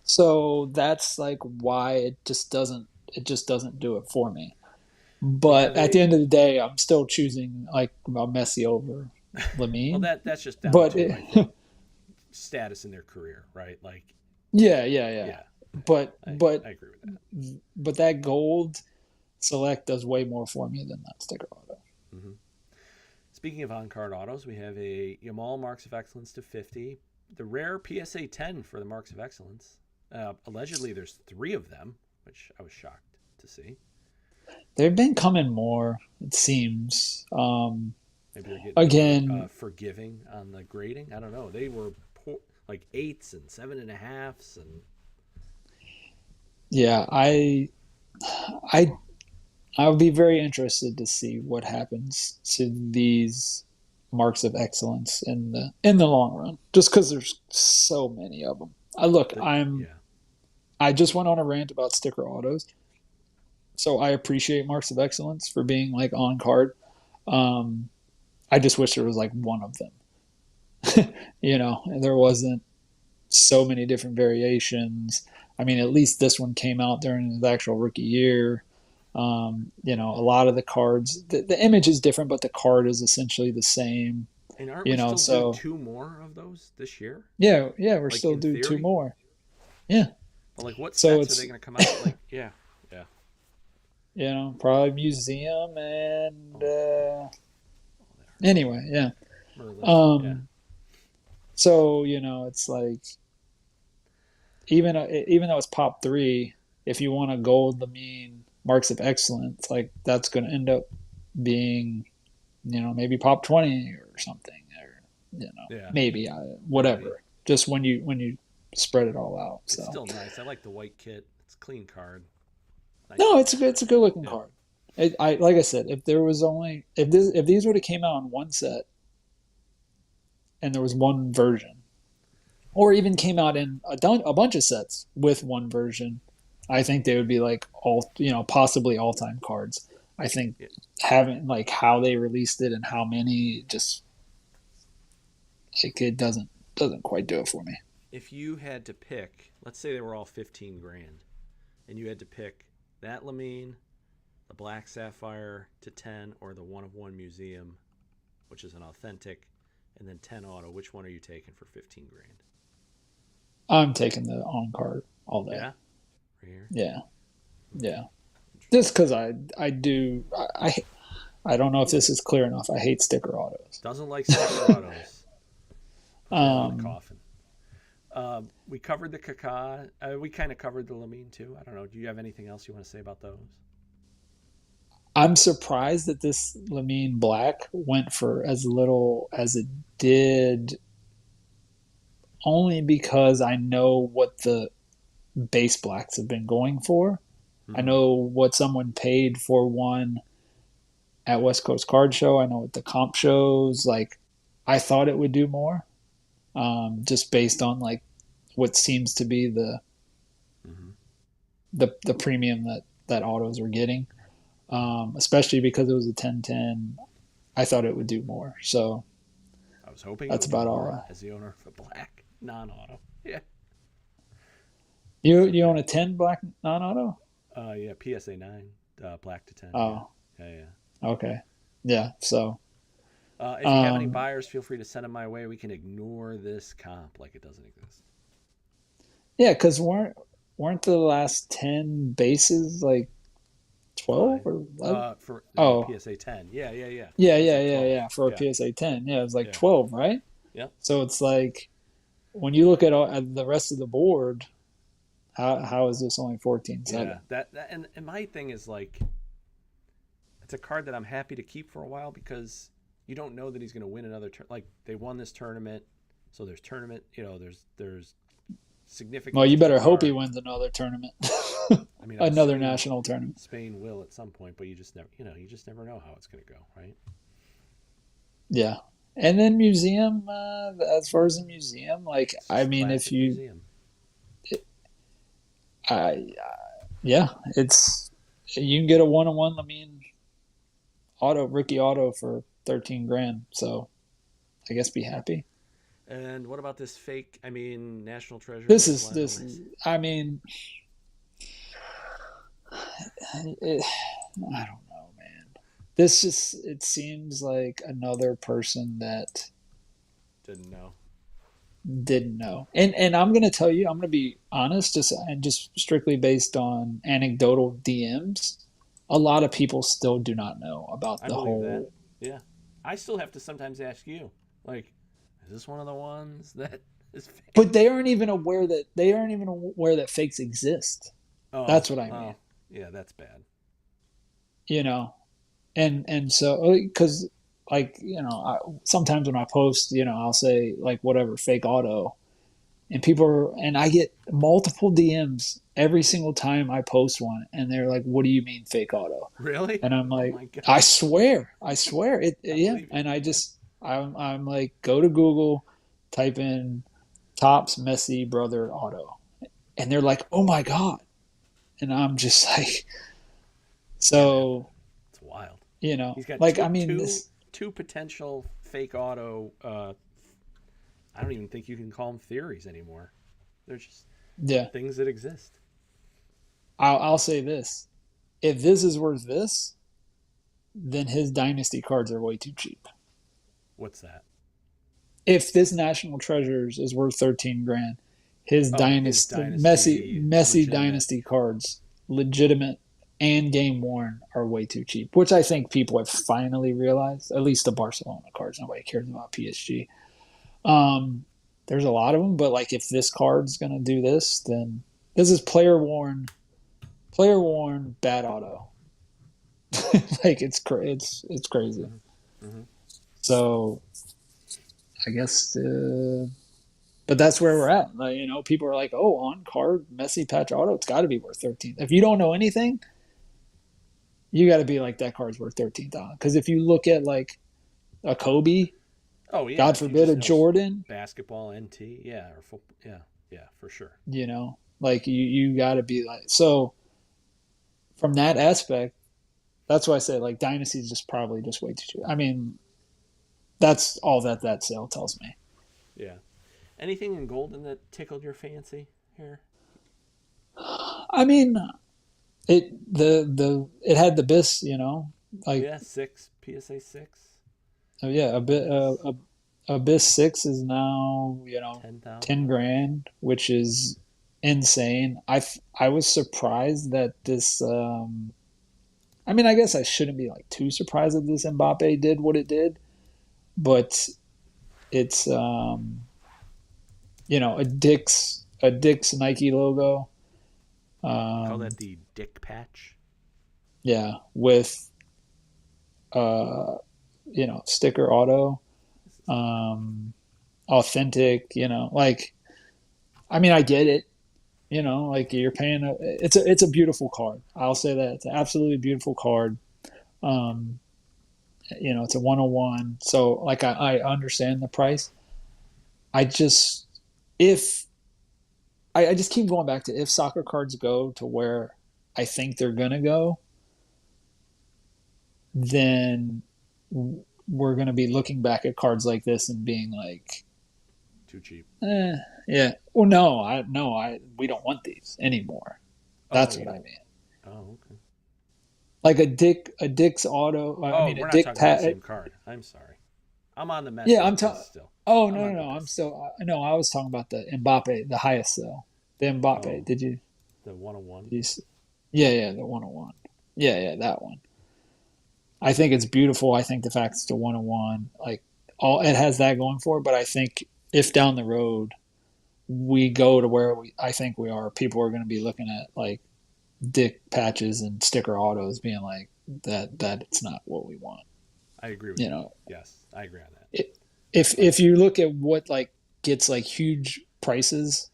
So that's like why it just doesn't do it for me. Yeah, But at the end of the day, I'm still choosing like Messi over well, Lamine. that's just down But to I think status in their career, right? Like, yeah. yeah, But I but agree with that. but that gold select does way more for me than that sticker auto. Hmm. Speaking of on-card autos, we have a Yamal Marks of Excellence to 50, the rare PSA 10 for the Marks of Excellence. Allegedly, there's 3 of them, which I was shocked to see. They've been coming more, it seems. Maybe they're getting Again, more forgiving on the grading. I don't know. They were like 8s and 7.5s, and yeah, I would be very interested to see what happens to these marks of excellence in the long run. Just because there's so many of them. yeah, I just went on a rant about sticker autos, so I appreciate marks of excellence for being like on card. Um, I just wish there was like one of them. And there wasn't so many different variations. I mean, at least this one came out during his actual rookie year. A lot of the cards, the image is different, but the card is essentially the same. and aren't we still So do 2 more of those this year? yeah, we're Like still in due 2 theory? more. Yeah, Well, like what so sets are they going to come out? Like, yeah, probably museum and oh, anyway, yeah. Merlin, yeah. Um, so it's like even though it's pop 3, if you want a gold Lamine marks of excellence, like that's going to end up being maybe pop 20 or something, or Yeah, maybe whatever. maybe. Just when you spread it all out. It's So still nice. I like the white kit. It's a clean card. Nice no, looking it's a good looking yeah. card. I like I said, if there was only if these would have came out in one set and there was one version, or even came out in a bunch of sets with one version, I think they would be like possibly all time cards. I think Yeah. having like how they released it and how many, just like it doesn't quite do it for me. If you had to pick, let's say they were all 15 grand, and you had to pick that Lamine, the Black Sapphire to 10, or the 1 of 1 Museum, which is an authentic, and then 10 auto, which one are you taking for 15 grand? I'm taking the on card all day. Yeah, right here. Yeah. Just because I don't know if this is clear enough. I hate sticker autos. Doesn't like sticker autos. Put that on the coffin. We covered the Kaká. We kind of covered the Lamine too. I don't know. Do you have anything else you want to say about those? I'm surprised that this Lamine Black went for as little as it did, only because I know what the base blacks have been going for. Mm-hmm. I know what someone paid for one at West Coast Card Show. I know what the comp shows. Like, I thought it would do more, just based on like what seems to be the premium that autos are getting, especially because it was a 10-10. I thought it would do more. So I was hoping that's about all. As the owner of a black non-auto, yeah. You own a 10 black non-auto? Yeah, PSA 9, black to 10. Oh, Yeah. Okay. Yeah. So, If you have any buyers, feel free to send them my way. We can ignore this comp like it doesn't exist. yeah, because weren't the last 10 bases like 12 5. or 11? For Oh, PSA 10. Yeah. yeah, It's yeah, like yeah, 12. yeah. For a Yeah. PSA 10, yeah, it was like Yeah. 12, right? Yeah. So it's like when you look at the rest of the board, how is this only 14.7? Yeah. That and my thing is like, it's a card that I'm happy to keep for a while because you don't know that he's going to win another like they won this tournament, so there's tournament, there's Well, significance you to the better hope he card. wins another tournament, I mean, I'm another assuming national tournament. Spain will at some point, but you just never, you just never know how it's going to go, right? Yeah. And then museum, as far as the museum, like, It's I just mean, if classic you, museum. I, yeah, you can get a one-on-one, I mean, Ricky Auto for 13 grand. So I guess be happy. And what about this fake? I mean, National This Treasures, is, Lionel this Messi. is, I mean, it, I don't know, man. It seems like another person that Didn't know. didn't know. And I'm gonna tell you, I'm gonna be honest, just strictly based on anecdotal DMs. A lot of people still do not know about I the believe that. whole. Yeah. I still have to sometimes ask you, like, is this one of the ones that is But fake? they aren't even aware that fakes exist. Oh, That's what I mean. oh, yeah, that's bad. You know, and so because like sometimes when I post, I'll say like whatever fake auto, and and I get multiple DMs every single time I post one, and they're like, "What do you mean fake auto?" Really? And I'm Oh like, my "I god. swear, I swear it, I yeah." believe you. And Yeah. I'm like, go to Google, type in Topps Messi brother auto, and they're like, "Oh my god," and I'm just like, Yeah, man. so It's wild. He's got like I two mean two this, two potential fake auto. I don't even think you can call them theories anymore. They're just yeah. things that exist. I'll say this: if this is worth this, then his dynasty cards are way too cheap. What's that? If this National Treasures is worth 13 grand, his Oh, his dynasty dynasty Messi legitimate. dynasty cards, legitimate and game worn, are way too cheap. Which I think people have finally realized. At least the Barcelona cards. Nobody cares about PSG. Um, there's a lot of them, but like if this card's gonna do this, then this is player worn bad auto. Like it's crazy. Mm-hmm. Mm-hmm. So I guess, but that's where we're at. Like, people are like, "Oh, on card Messi patch auto, it's got to be worth 13." If you don't know anything, you got to be like that card's worth 13,000. Because if you look at like a Kobe, Oh yeah, God if you forbid just a know Jordan, basketball, NT, yeah, or football, yeah, for sure. like you got to be like so. From that aspect, that's why I say like Dynasty is just probably just way too cheap. I mean, that's all that sale tells me. Yeah. Anything in golden that tickled your fancy here? I mean, it had the bis, like Yeah, 6 PSA 6 yeah, Abyss Abyss 6 is now 10,000. 10 grand, which is insane. I was surprised that this. I mean, I guess I shouldn't be like too surprised that this Mbappe did what it did, but it's a Dick's Nike logo. You call Um, that the dick patch? yeah, with sticker auto, um, authentic. Like I mean, I get it. Like you're paying it's a beautiful card. I'll say that it's an absolutely beautiful card. Um, it's a 101. So like I understand the price. I just if I just keep going back to if soccer cards go to where I think they're gonna go, then we're gonna be looking back at cards like this and being like, Too cheap. yeah. Well, no, we don't want these anymore. Oh, That's you what I don't. mean. Oh, okay. like a Dick's auto. I Oh, mean, a we're not Dick talking about the Pat. same card. I'm sorry. I'm on the Yeah, Messi I'm talking. still. Oh I'm no, no, on the no! I'm Messi. still no. I was talking about the Mbappe, the highest though. The Mbappe. Oh, Did you? the 101. Did you see? Yeah, yeah, the 101. Yeah, yeah, that one. I think it's beautiful. I think the fact it's the 101, like all it has that going for it. But I think if down the road we go to where I think we are, people are going to be looking at like Dick patches and sticker autos, being like that. It's not what we want. I agree with You you. know, Yes, I agree on that. if you look at what like gets like huge prices,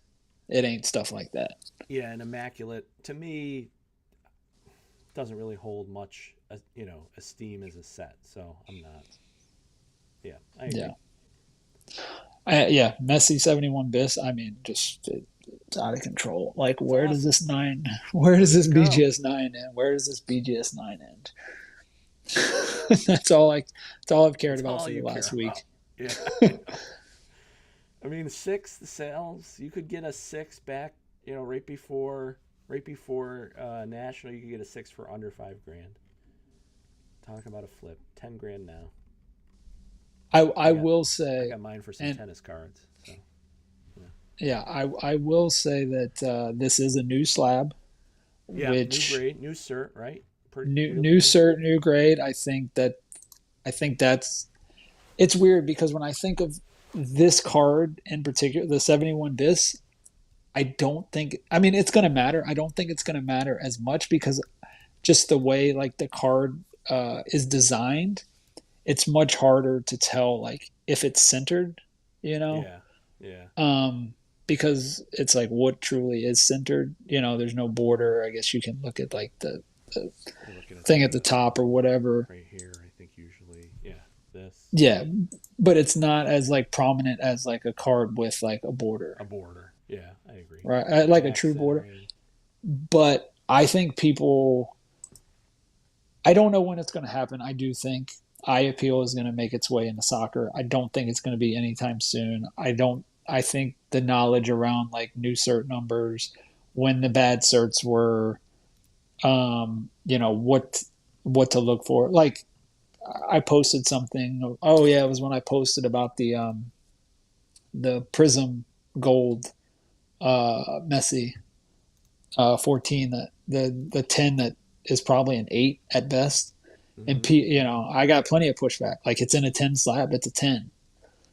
it ain't stuff like that. Yeah, and immaculate to me doesn't really hold much, esteem as a set. So I'm not. Yeah, I Yeah, agree. yeah. Messi 71 bis. I mean, just it's out of control. Like, It's where does awesome. this nine? Where Where does does this it go? BGS nine end? Where does this BGS nine end? that's all. That's all I've cared That's about all for the you last care about. week. Yeah, I know. I mean, six sales. You could get a six back. Right before national, you could get a six for under 5 grand. Talking about a flip, 10 grand now. I I got will I say, got mine for some and tennis cards. So yeah, yeah, I will say that this is a new slab, yeah, new which grade, new cert, right? Really new nice. cert, new grade. I think that's it's weird because when I think of this card in particular, the 71 bis, I don't think. I mean, it's going to matter. I don't think it's going to matter as much because just the way like the card is designed, it's much harder to tell like if it's centered, you know, Yeah, yeah. um, because it's like what truly is centered. You know, there's no border. I guess you can look at like the You're looking at thing at the the top or whatever. right here. I think usually, yeah, this Yeah, but it's not as like prominent as like a card with like a border, a border. Yeah, I agree. right? Like a Black true border. centering. But I think people. I don't know when it's going to happen. I do think eye appeal is going to make its way into soccer. I don't think it's going to be anytime soon. I don't. I think the knowledge around like new cert numbers, when the bad certs were, you know what to look for. Like I posted something. Oh yeah, it was when I posted about the Prism Gold Messi 14 that the 10 that is probably an 8 at best. And Mm-hmm. you know, I got plenty of pushback. Like it's in a 10 slab, it's a 10.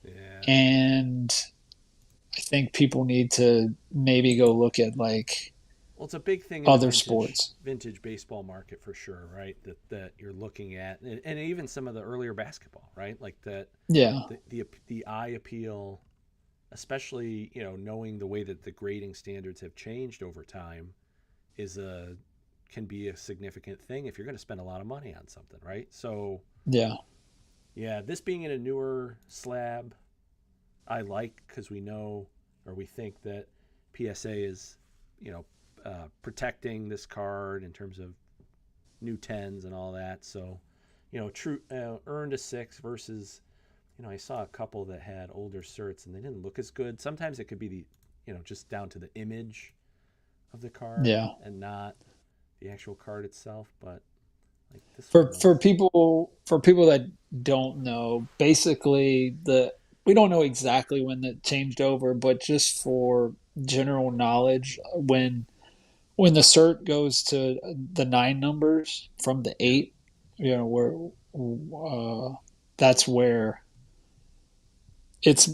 Yeah. And I think people need to maybe go look at like Well, it's a big thing in the other vintage sports. vintage baseball market for sure, right? That you're looking at, and even some of the earlier basketball, right? Like that, Yeah. the eye appeal, especially knowing the way that the grading standards have changed over time, is a can be a significant thing if you're going to spend a lot of money on something, right? So Yeah. yeah, this being in a newer slab, I like because we know or we think that PSA is, you know, protecting this card in terms of new tens and all that. So, true earned a six versus, I saw a couple that had older certs and they didn't look as good. Sometimes it could be just down to the image of the card Yeah. and not the actual card itself. But like this one For looks, people that don't know, basically the we don't know exactly when that changed over, but just for general knowledge, when the cert goes to the 9 numbers from the yeah, 8, you know, where that's where it's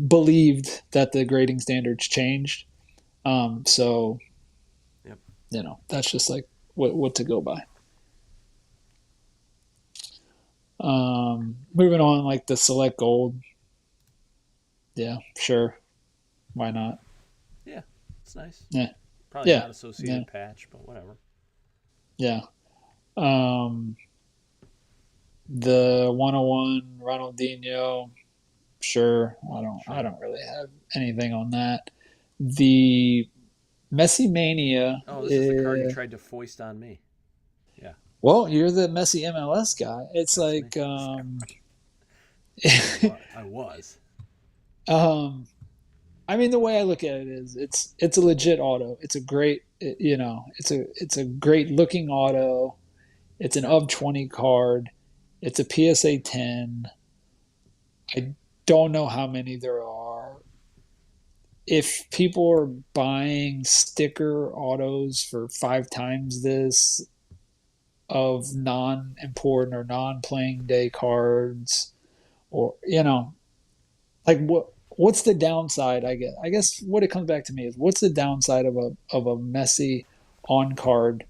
believed that the grading standards changed. So yep. that's just like what to go by. Moving on, like the select gold. Yeah, sure. Why not? Yeah, it's nice. Yeah, Probably yeah, not yeah, associated patch, but whatever. yeah. Um, the 101 Ronaldinho. Sure. I Sure. don't really have anything on that. The Messi Mania. Oh, this is the card you tried to foist on me. Yeah, Well, you're the Messi MLS guy. It's that's me. like I was. I was. um I mean, the way I look at it is, it's a legit auto. It's a great, it's a great looking auto. It's an of 20 card. It's a PSA 10. I don't know how many there are. If people are buying sticker autos for 5 times this of non-important or non-playing day cards, or like what's the downside? I guess what it comes back to me is, what's the downside of a messy on card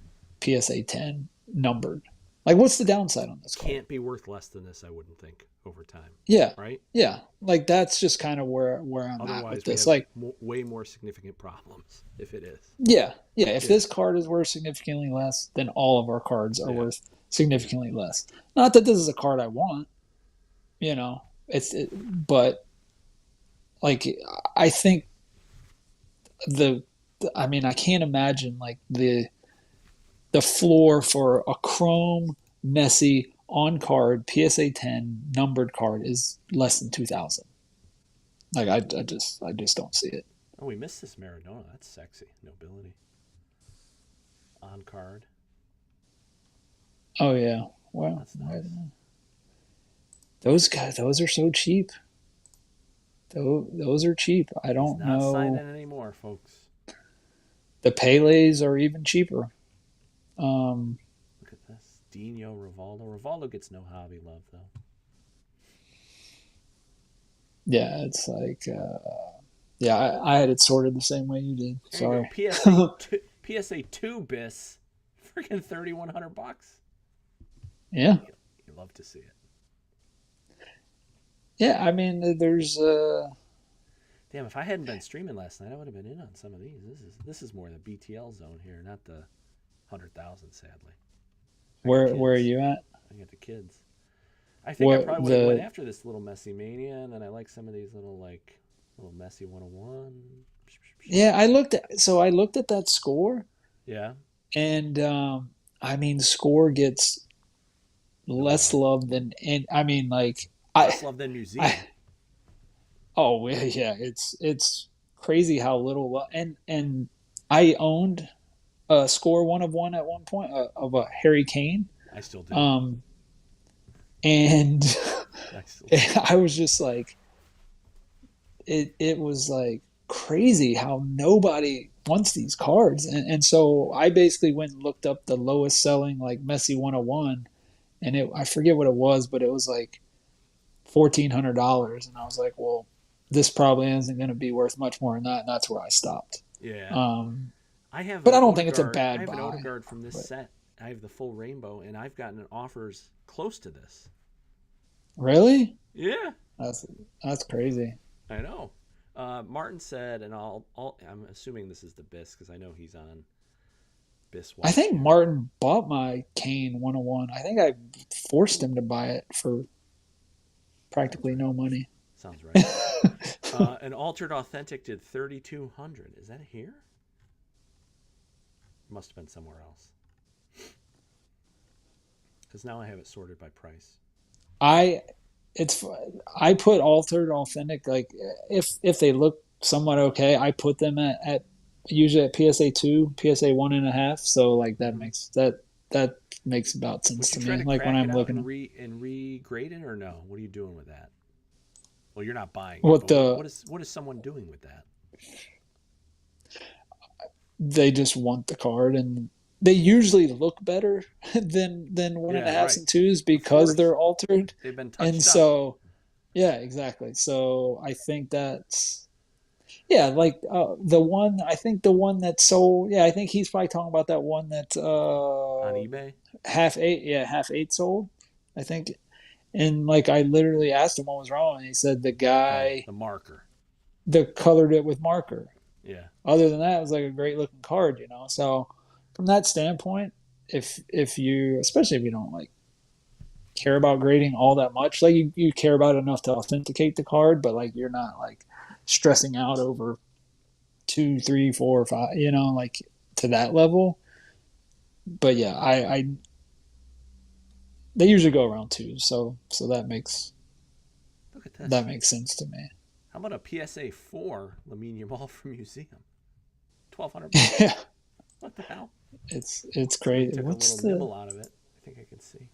PSA 10 numbered? Like, what's the downside on this card? Can't be worth less than this, I wouldn't think, over time. Yeah, Right? yeah. Like, that's just kind of where I'm at Otherwise, with we this. have Like, way more significant problems if it is. yeah, yeah. If Yeah. this card is worth significantly less, then all of our cards are Yeah. worth significantly less. Not that this is a card I want, but like, I think I mean, I can't imagine like the floor for a chrome messy on card PSA 10 numbered card is less than 2,000. Like, I just don't see it. Oh, we missed this Maradona. That's sexy. Nobility. On card. Oh yeah, well, That's nice. those are so cheap. Those are cheap. I don't He's not know. signing anymore, folks. The Pele's are even cheaper. Look at this. Dino, Rivaldo. Rivaldo gets no hobby love, though. Yeah, it's like, yeah, I had it sorted the same way you did. There you Sorry. go. PSA 2 bis. Freaking $3,100. Yeah. You love to see it. Yeah, I mean, there's Damn, if I hadn't been streaming last night, I would have been in on some of these. This is more the BTL zone here, not the 100,000. Sadly. where are you at? I got the kids. I think I What probably would have went the after this little messy mania, and then I like some of these little messy 101. Yeah, I looked at that score, Yeah. and I mean, score gets less love than, and I mean, like, Less love than New Zealand. oh yeah, it's crazy how little and I owned a score 1 of 1 at one point, of a Harry Kane, I still do. and I still do. I was just like, it was like crazy how nobody wants these cards, and so I basically went and looked up the lowest selling like Messi 101, and I forget what it was, but it was like $1,400, and I was like, well, this probably isn't going to be worth much more than that, and that's where I stopped. Yeah. But I don't think it's a bad I have buy. an Odegaard from this But set. I have the full rainbow, and I've gotten offers close to this. really, Yeah. that's crazy. I know. Martin said, and I'm assuming this is the BIS because I know he's on BIS. I think Martin bought my Kane 101. I think I forced him to buy it for practically no money. Sounds right. An Altered Authentic did 3,200. Is that here? Must have been somewhere else. Because now I have it sorted by price. I put altered authentic, like, if they look somewhat okay, I put them at usually at PSA 2, PSA 1.5. So like that makes about sense Would to you try me. to Like crack when it I'm out looking and regrade it, or no? What are you doing with that? Well, you're not buying it, what but what is someone doing with that? they just want the card, and they usually look better than 1.5s and 2s because they're altered. They've been touched And up. so, yeah, exactly. So I think that's, yeah, like the one that sold. Yeah, I think he's probably talking about that one that On eBay? half eight sold, I think. And like, I literally asked him what was wrong, and he said the guy the marker. colored it with marker. Yeah. Other than that, it was like a great looking card, So from that standpoint, if you, especially if you don't like care about grading all that much, like you care about it enough to authenticate the card, but like you're not like stressing out over 2, 3, 4, 5, like to that level. But yeah, I they usually go around 2, so that makes Look at this. that makes sense to me. How about a PSA 4 Lamine Yamal from Museum? $1,200. Yeah, What the hell? it's Somebody crazy. took What's a little the nibble out of it. I think I can see.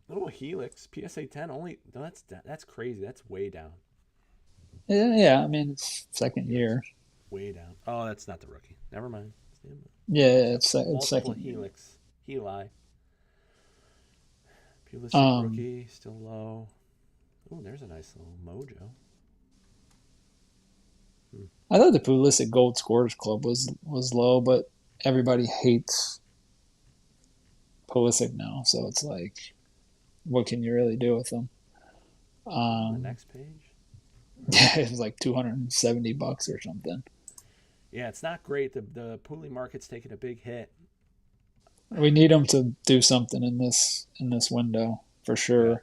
Little Helix PSA 10 only. No, that's crazy. That's way down. yeah? I mean, it's second year. Way down. Oh, that's not the rookie. Never mind. Yeah, it's Multiple second year. Helix. Heli. Pulisic Um, rookie, still low. Oh, there's a nice little mojo. I thought the Pulisic Gold Scorers Club was low, but everybody hates Pulisic now, so it's like, what can you really do with them? On the next page. Yeah, it was like $270 or something. Yeah, it's not great. The Puli market's taking a big hit. We need them to do something in this window for sure, Yeah.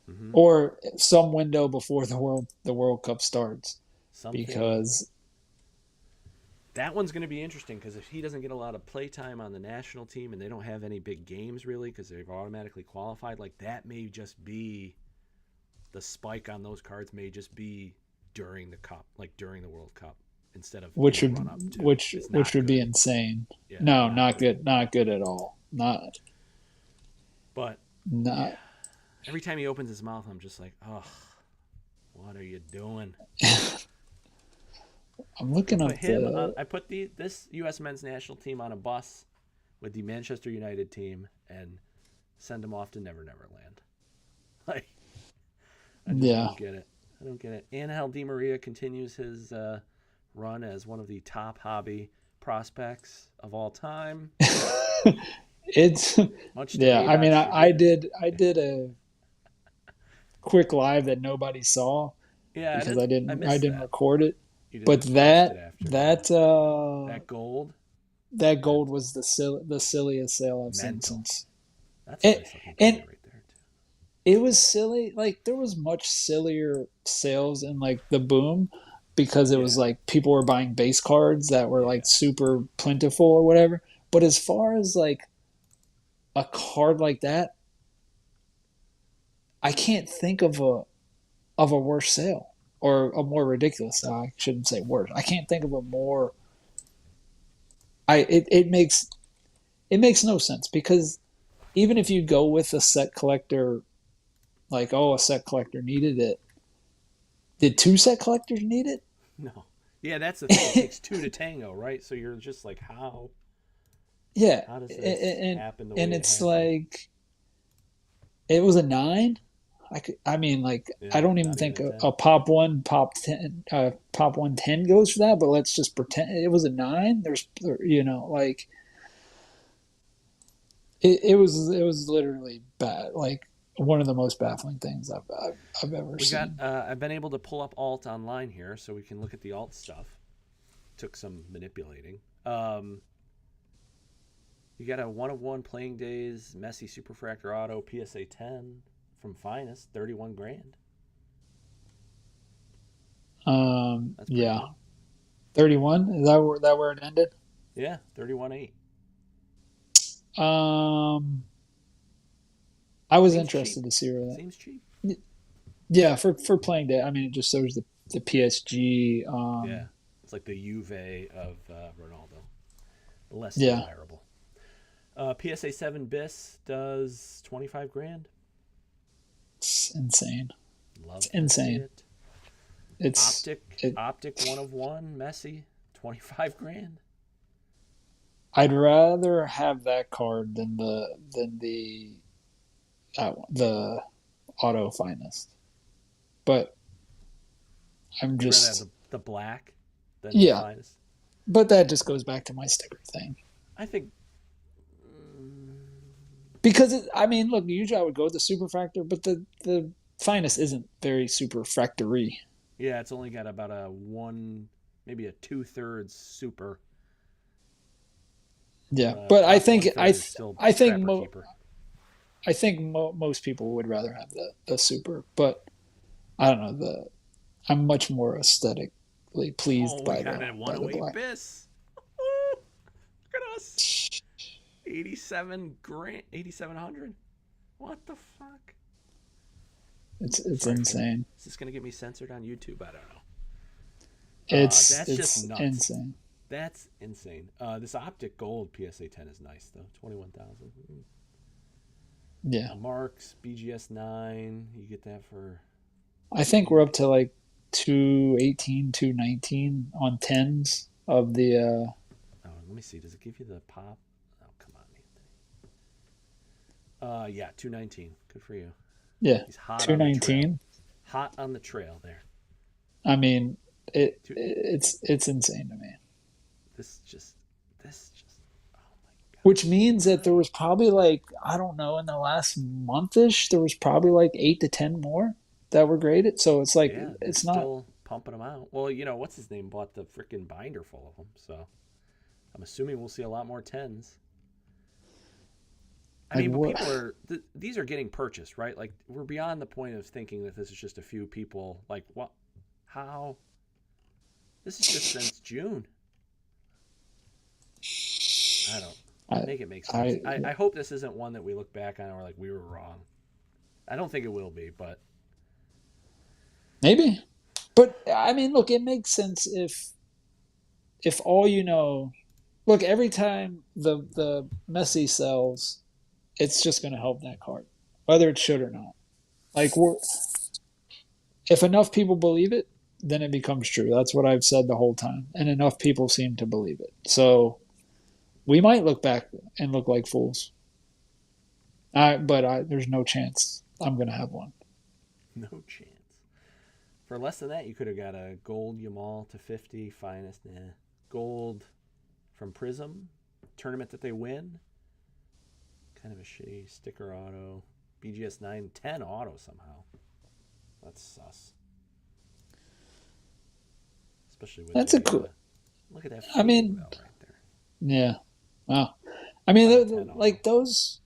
Mm-hmm. or some window before the World Cup starts. Something. Because that one's going to be interesting because if he doesn't get a lot of play time on the national team and they don't have any big games really because they've automatically qualified, like that may just be the spike on those cards may just be during the cup, like during the World Cup instead of which would be insane. Yeah, no, not good. Not good at all. Not. But not. Yeah. Every time he opens his mouth, I'm just like, oh, what are you doing? I'm looking up I put this U.S. men's national team on a bus with the Manchester United team and send him off to Never Never Land. Like, I just don't get it. I don't get it. Angel Di Maria continues his run as one of the top hobby prospects of all time. It's I mean, I did a quick live that nobody saw because I didn't record it. But that gold was the silliest sale I've seen since. That's a nice looking card right there too. It was silly. Like there was much sillier sales in like the boom because it was like people were buying base cards that were like super plentiful or whatever. But as far as like a card like that, I can't think of a worse sale or a more ridiculous sale. I shouldn't say worse. I can't think of a more. It makes no sense because even if you go with a set collector, like a set collector needed it. Did two set collectors need it? No. Yeah, that's the thing. It takes two to tango, right? So you're just like, how? Yeah. How does this happen? And it's like, it was a 9. I don't even think a pop 1, pop 10, pop 110 goes for that. But let's just pretend it was a 9. It was literally bad. Like one of the most baffling things I've ever seen. I've been able to pull up alt online here, so we can look at the alt stuff. Took some manipulating. You got a 1 of 1 playing days Messi Superfractor Auto PSA 10 from Finest, $31,000. Yeah, cool. 31. Is that where it ended? Yeah, 31.8. I was interested to see where that seems cheap. Yeah, for playing day. I mean, it just shows the PSG. It's like the Juve of Ronaldo, less desirable. PSA 7 BIS does $25,000. It's insane. Love it's insane. It. It's optic 1 of 1 Messi, $25,000. I'd rather have that card than the auto finest, but I'm just the black than the finest. But that just goes back to my sticker thing. I think because look, usually I would go with the superfractor, but the finest isn't very superfractory. Yeah, it's only got about a 1, maybe a 2/3 super. Yeah, but I think most people would rather have the super, but I don't know, I'm much more aesthetically pleased by the black. BIS. Look at us. 87,000, 8,700. What the fuck? It's Sorry, insane. Is this going to get me censored on YouTube? I don't know. It's That's just nuts. insane. That's insane. This Optic Gold PSA 10 is nice though. 21,000. Yeah. Marks BGS 9. You get that for. I think we're up to like 218, 219 on 10s of the. Oh, let me see. Does it give you the pop? Oh, come on, Anthony. Yeah, 219. Good for you. Yeah. He's hot 219. Hot on the trail there. I mean, it's insane to me. This just. Oh my god. Which means that there was probably like, I don't know, in the last month-ish, there was probably like 8 to 10 more that were graded. So it's like, Yeah, it's they're not. still pumping them out. Well, what's his name bought the freaking binder full of them, so I'm assuming we'll see a lot more 10s. I mean, but people are these are getting purchased, right? Like we're beyond the point of thinking that this is just a few people. Like what? How? This is just since June. I don't make it make sense. I hope this isn't one that we look back on and we're like, we were wrong. I don't think it will be, but Maybe. But I mean, look, it makes sense if all you know, look, every time the Messi sells, it's just going to help that card, whether it should or not. Like if enough people believe it, then it becomes true. That's what I've said the whole time, and enough people seem to believe it. So we might look back and look like fools. But there's no chance I'm going to have one. No chance. For less than that, you could have got a gold Yamal to 50 finest. Nah. Gold from Prism tournament that they win. Kind of a shitty sticker auto. BGS 910 auto somehow. That's sus. Especially with That's a cool. Look at that. I mean, right there. Yeah. Wow. I mean, like those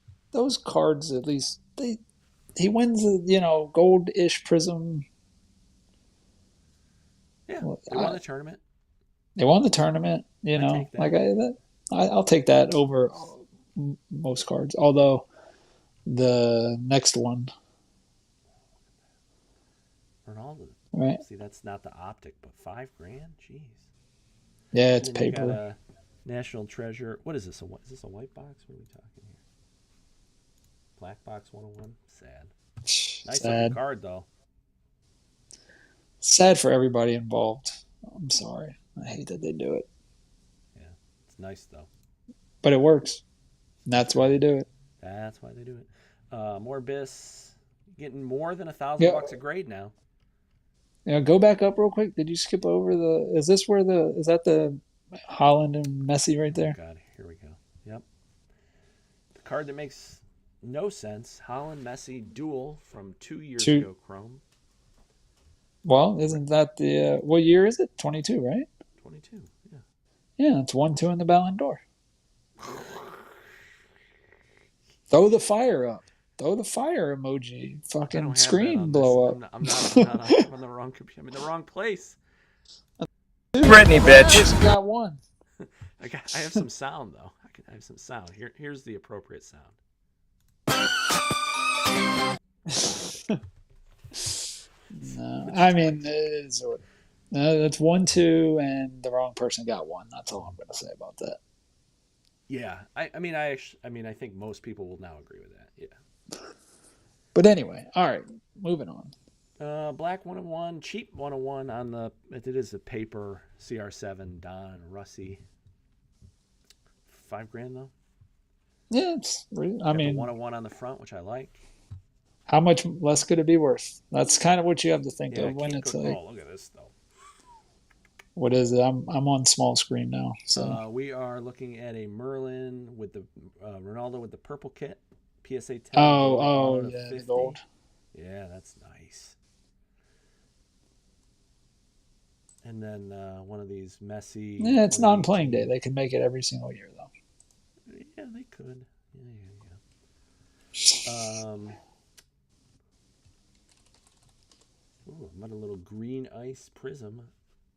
cards, at least he wins the gold-ish Prism. Yeah, they won the tournament. They won the tournament. I'll take that over most cards. Although the next one, Ronaldo. Right. See, that's not the Optic, but $5,000. Jeez. Yeah, it's paper. You got a National Treasure. What is this? Is this a white box? What are we talking here? Black box 101. Sad. Nice looking card though. Sad for everybody involved. I'm sorry. I hate that they do it. Yeah, it's nice though. But it works. And that's why they do it. That's why they do it. More Bis getting more than $1,000 a grade now. Go back up real quick. Did you skip over is that the Holland and Messi right there? Oh God, here we go. Yep. The card that makes no sense. Holland Messi duel from 2 years ago, Chrome. Well, isn't that the what year is it? 22, right? 22, yeah. Yeah, it's 1-2 in the Ballon d'Or. Throw the fire up. Throw the fire emoji. Fucking screen blow up. I'm on the wrong computer. I'm in the wrong place. Brittany, bitch. Got one. I have some sound though. I have some sound. Here's the appropriate sound. No, I mean that's 1-2, and the wrong person got one. That's all I'm going to say about that. Yeah, I think most people will now agree with that. Yeah. But anyway, all right, moving on. Black 101, cheap 101 on the. It is a paper CR7 Don Russi. $5,000 though. Yeah, I mean, 101 on the front, which I like. How much less could it be worth? That's kind of what you have to think of when it's like. Oh, look at this though. What is it? I'm on small screen now. So we are looking at a Merlin with the Ronaldo with the purple kit, PSA 10. Oh yeah, the gold. Yeah, that's nice. And then one of these Messi. Yeah, it's non-playing day. They can make it every single year though. Yeah, they could. Yeah. Ooh, I'm on a little green ice prism,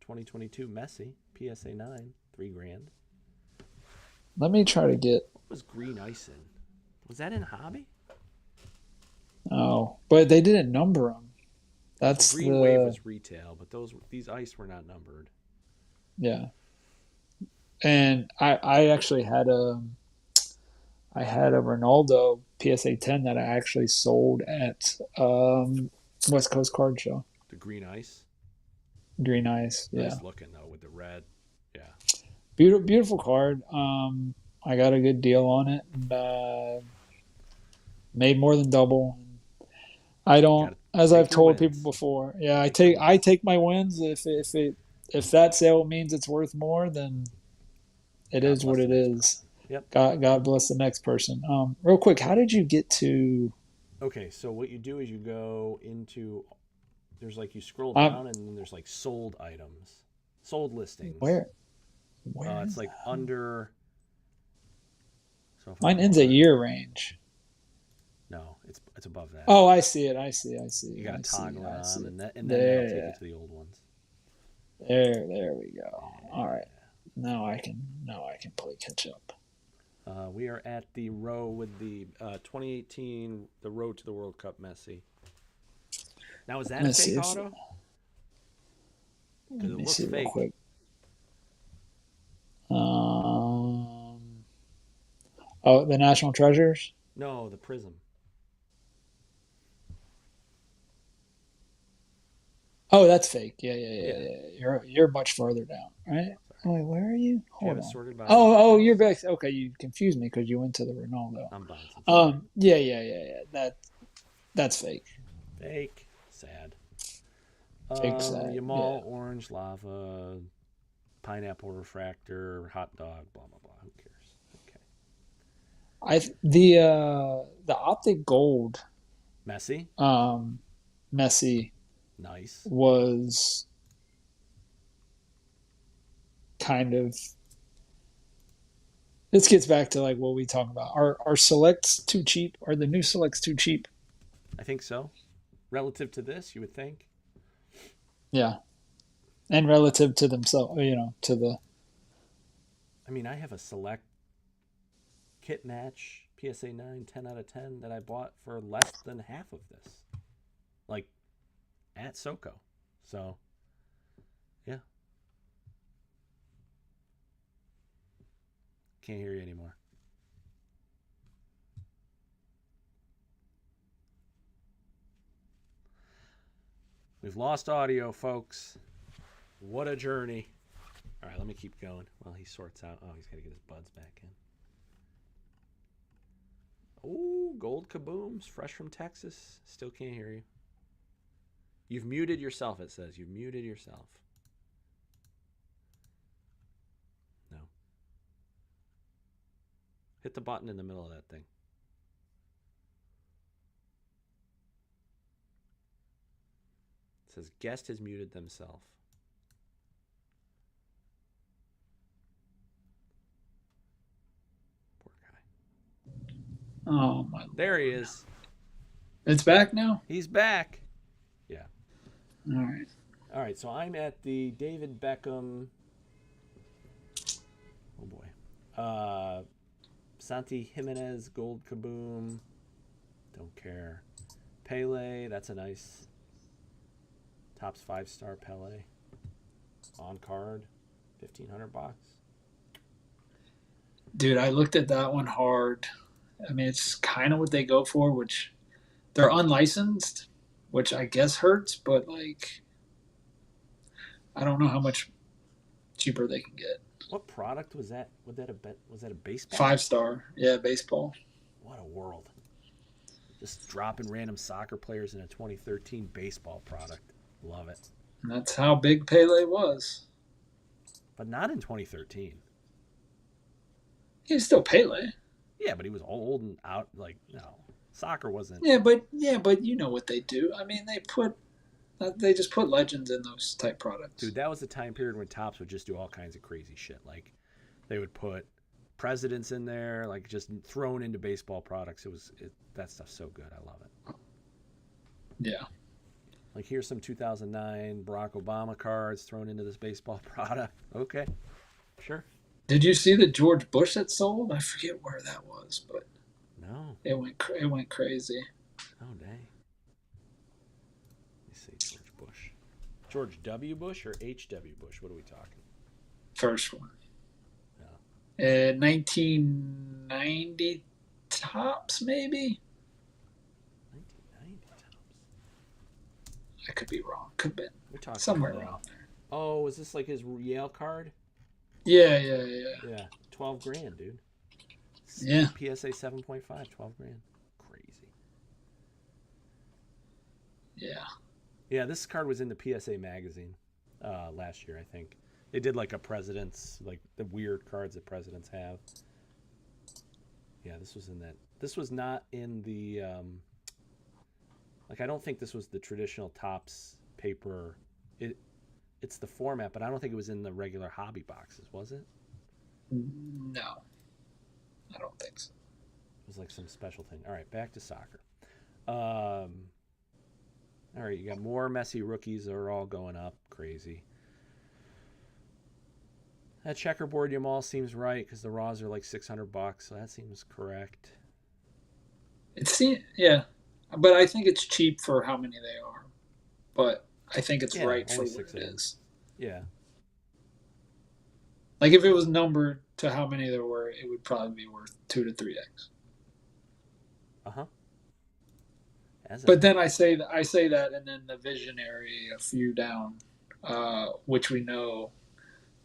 2022 Messi, PSA 9, $3,000. Let me try to get. What was green ice in? Was that in hobby? Oh, but they didn't number them. So That's Green Wave the was retail, but these ice were not numbered. yeah. And I actually had a Ronaldo PSA 10 that I actually sold at West Coast Card Show. The green ice, Green Ice, yeah. nice looking though with the red. Yeah, Beautiful, beautiful card. I got a good deal on it and made more than double. I got don't, to as take I've your told people wins. before. Yeah, Take your I wins. take my wins. If that sale means it's worth more, then it God is what bless the it next is. person. Yep. God bless the next person. Real quick, how did you get to? Okay, so what you do is you go into there's like you scroll Um, down and then there's like sold items, sold listings. where It's is like that? under. So if I Mine go ends at on, year range. no, it's above that. Oh, I see it. I see. I see. You got I to see. toggle it I on, see. and then that'll take you There, to the old ones. there we go. All right. Yeah. Now I can play catch up. We are at the row with the 2018, the road to the World Cup Messi. Now, is that a Let's see fake if auto? Because let it me looks see real fake. quick. Um, oh, the National Treasures. No, the Prism. Oh, that's fake. Yeah. Yeah. You're much farther down, right? Sorry. Oh, wait, where are you? Do you have Hold it on. sorted by Oh, you're price? back. Okay, you confused me because you went to the Ronaldo. I'm bouncing. Sorry. Yeah. That's fake. Fake. Sad. Fake sad. Yeah. Yamal, orange, lava, pineapple refractor, hot dog, blah blah blah. Who cares? Okay. The optic gold Messi, um Messi nice. was kind of this gets back to like what we talk about. Are selects too cheap? Are the new selects too cheap? I think so. Relative to this, you would think. Yeah. And relative to themselves, to the I mean, I have a select kit match PSA 9 10 out of 10 that I bought for less than half of this. Like at SoCo. So, yeah. Can't hear you anymore. We've lost audio, folks. What a journey. All right, let me keep going while he sorts out. Oh, he's got to get his buds back in. Oh, gold kabooms, fresh from Texas. Still can't hear you. You've muted yourself, it says. You've muted yourself. No. Hit the button in the middle of that thing. It says guest has muted themselves. Poor guy. oh my There he is. It's back now? He's back. Yeah. All right. All right, so I'm at the David Beckham. Oh boy. Santi Jimenez Gold Kaboom. Don't care. Pele, that's a nice Topps 5-star Pele. On card. $1,500. Dude, I looked at that one hard. I mean, it's kind of what they go for, which they're unlicensed, which I guess hurts, but like I don't know how much cheaper they can get. What product was that? Was that a baseball? 5-star. Yeah, baseball. What a world. Just dropping random soccer players in a 2013 baseball product. Love it. And that's how big Pele was. But not in 2013. He was still Pele. Yeah, but he was old and out. Like, no. Soccer wasn't. But you know what they do. I mean, they just put legends in those type products. Dude, that was the time period when Topps would just do all kinds of crazy shit. Like, they would put presidents in there, like just thrown into baseball products. That stuff's so good. I love it. Yeah. Like, here's some 2009 Barack Obama cards thrown into this baseball product. Okay, sure. Did you see the George Bush that sold? I forget where that was, but No. it went crazy. Oh, dang. Let me see, George Bush. George W. Bush or H.W. Bush? What are we talking? First one. Yeah. 1990 tops, maybe? 1990 tops. I could be wrong. Could have been. We're talking Somewhere around there. Oh, is this like his Yale card? Yeah. Yeah. 12 grand, dude. Yeah. PSA 7.5, 12 grand. Crazy. Yeah. Yeah, this card was in the PSA magazine last year, I think. They did like a president's, like the weird cards that presidents have. Yeah, this was in that. This was not in the, like I don't think this was the traditional Topps paper. It's the format, but I don't think it was in the regular hobby boxes, was it? No. I don't think so. It was like some special thing. All right, back to soccer. All right, you got more Messi rookies that are all going up. Crazy. That checkerboard Yamal seems right because the raws are like $600, so that seems correct. Yeah, but I think it's cheap for how many they are. But I think it's right for only what 6 it of them. is. Yeah. Like if it was numbered to how many there were, it would probably be worth 2 to 3x. Uh-huh. But then I say that, and then the Visionary a few down, which we know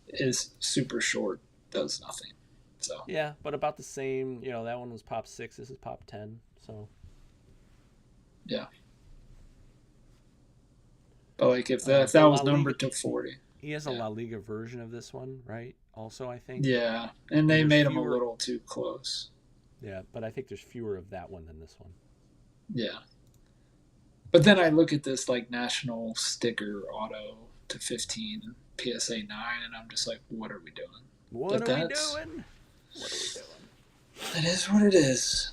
is super short, does nothing. So yeah, but about the same. You know, that one was pop 6. This is pop 10. So yeah. But like if that was numbered to 40, he has a La Liga version of this one, right? Also, I think. Yeah, and they made him a little too close. Yeah, but I think there's fewer of that one than this one. Yeah. But then I look at this like national sticker auto to 15 PSA 9, and I'm just like, what are we doing? What are we doing? That is what it is.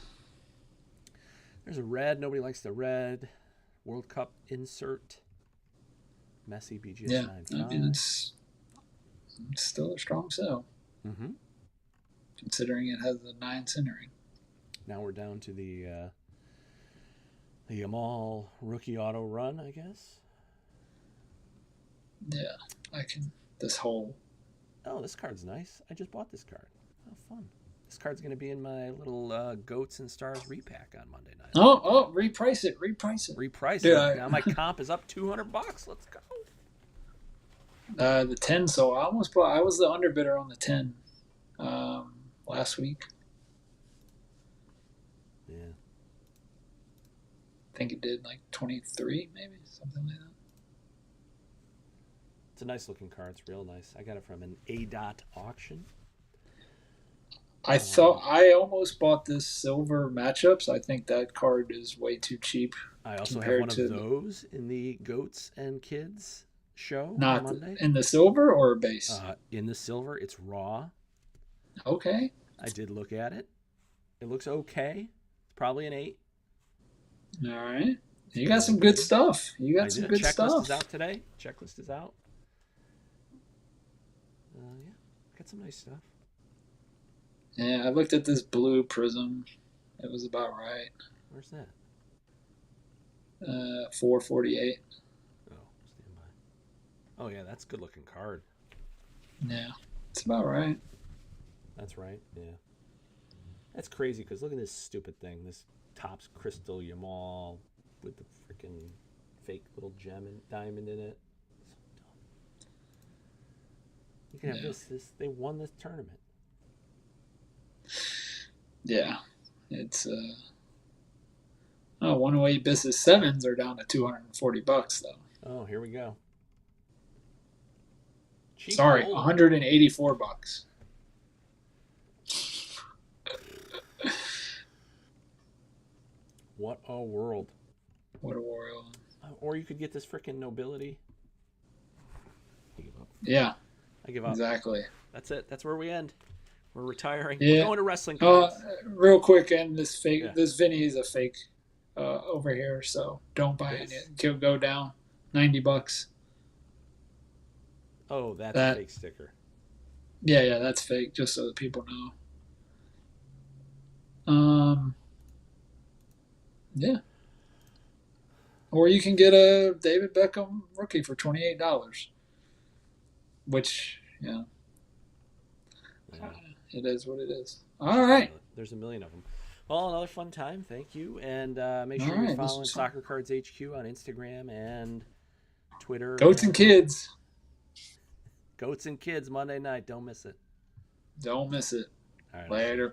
There's a red. Nobody likes the red. World Cup insert. Messi BGS 9.5. I mean, it's still a strong sell. Mm-hmm. Considering it has a 9 centering. Now we're down to the Yamal rookie auto run, I guess. Yeah, I can. This whole. Oh, this card's nice. I just bought this card. Oh, fun. This card's going to be in my little Goats and Stars repack on Monday night. Oh, reprice it. Reprice it. Now my comp is up $200. Let's go. The 10, so I almost bought. I was the underbidder on the 10 last week. Yeah. I think it did like 23, maybe something like that. It's a nice looking card. It's real nice. I got it from an A-Dot auction. I thought I almost bought this silver matchups. I think that card is way too cheap. I also have one of those in the Goats and Kids show on Monday. In the silver or base? In the silver, it's raw. Okay. I did look at it. It looks okay. It's probably an 8. All right. You got some good stuff. Some good stuff. Checklist is out today. Checklist is out. Yeah, got some nice stuff. Yeah, I looked at this blue prism. It was about right. Where's that? 448. Oh, stand by. Oh yeah, that's a good looking card. Yeah, it's about right. That's right. Yeah. That's crazy because look at this stupid thing. This Topps Crystal Yamal with the freaking fake little gem and diamond in it. So dumb. You can have this. They won this tournament. Yeah, it's 108 business 7s are down to $240 though. Oh, here we go. Cheap Sorry, gold. $184. What a world. What a world. Or you could get this freaking nobility. I give up. Yeah. I give up. Exactly. That's it. That's where we end. We're retiring. Yeah. We're going to wrestling cards. Real quick, and this Vinny is a fake over here, so don't buy it. He'll go down $90. Oh, that's a fake sticker. Yeah, that's fake, just so that people know. Yeah. Or you can get a David Beckham rookie for $28, which, Yeah. it is what it is. All right. There's a million of them. Well, another fun time. Thank you. And make All sure right, you're this following was fun. Soccer Cards HQ on Instagram and Twitter. Goats and kids. Goats and Kids Monday night. Don't miss it. Don't miss it. All right. Later.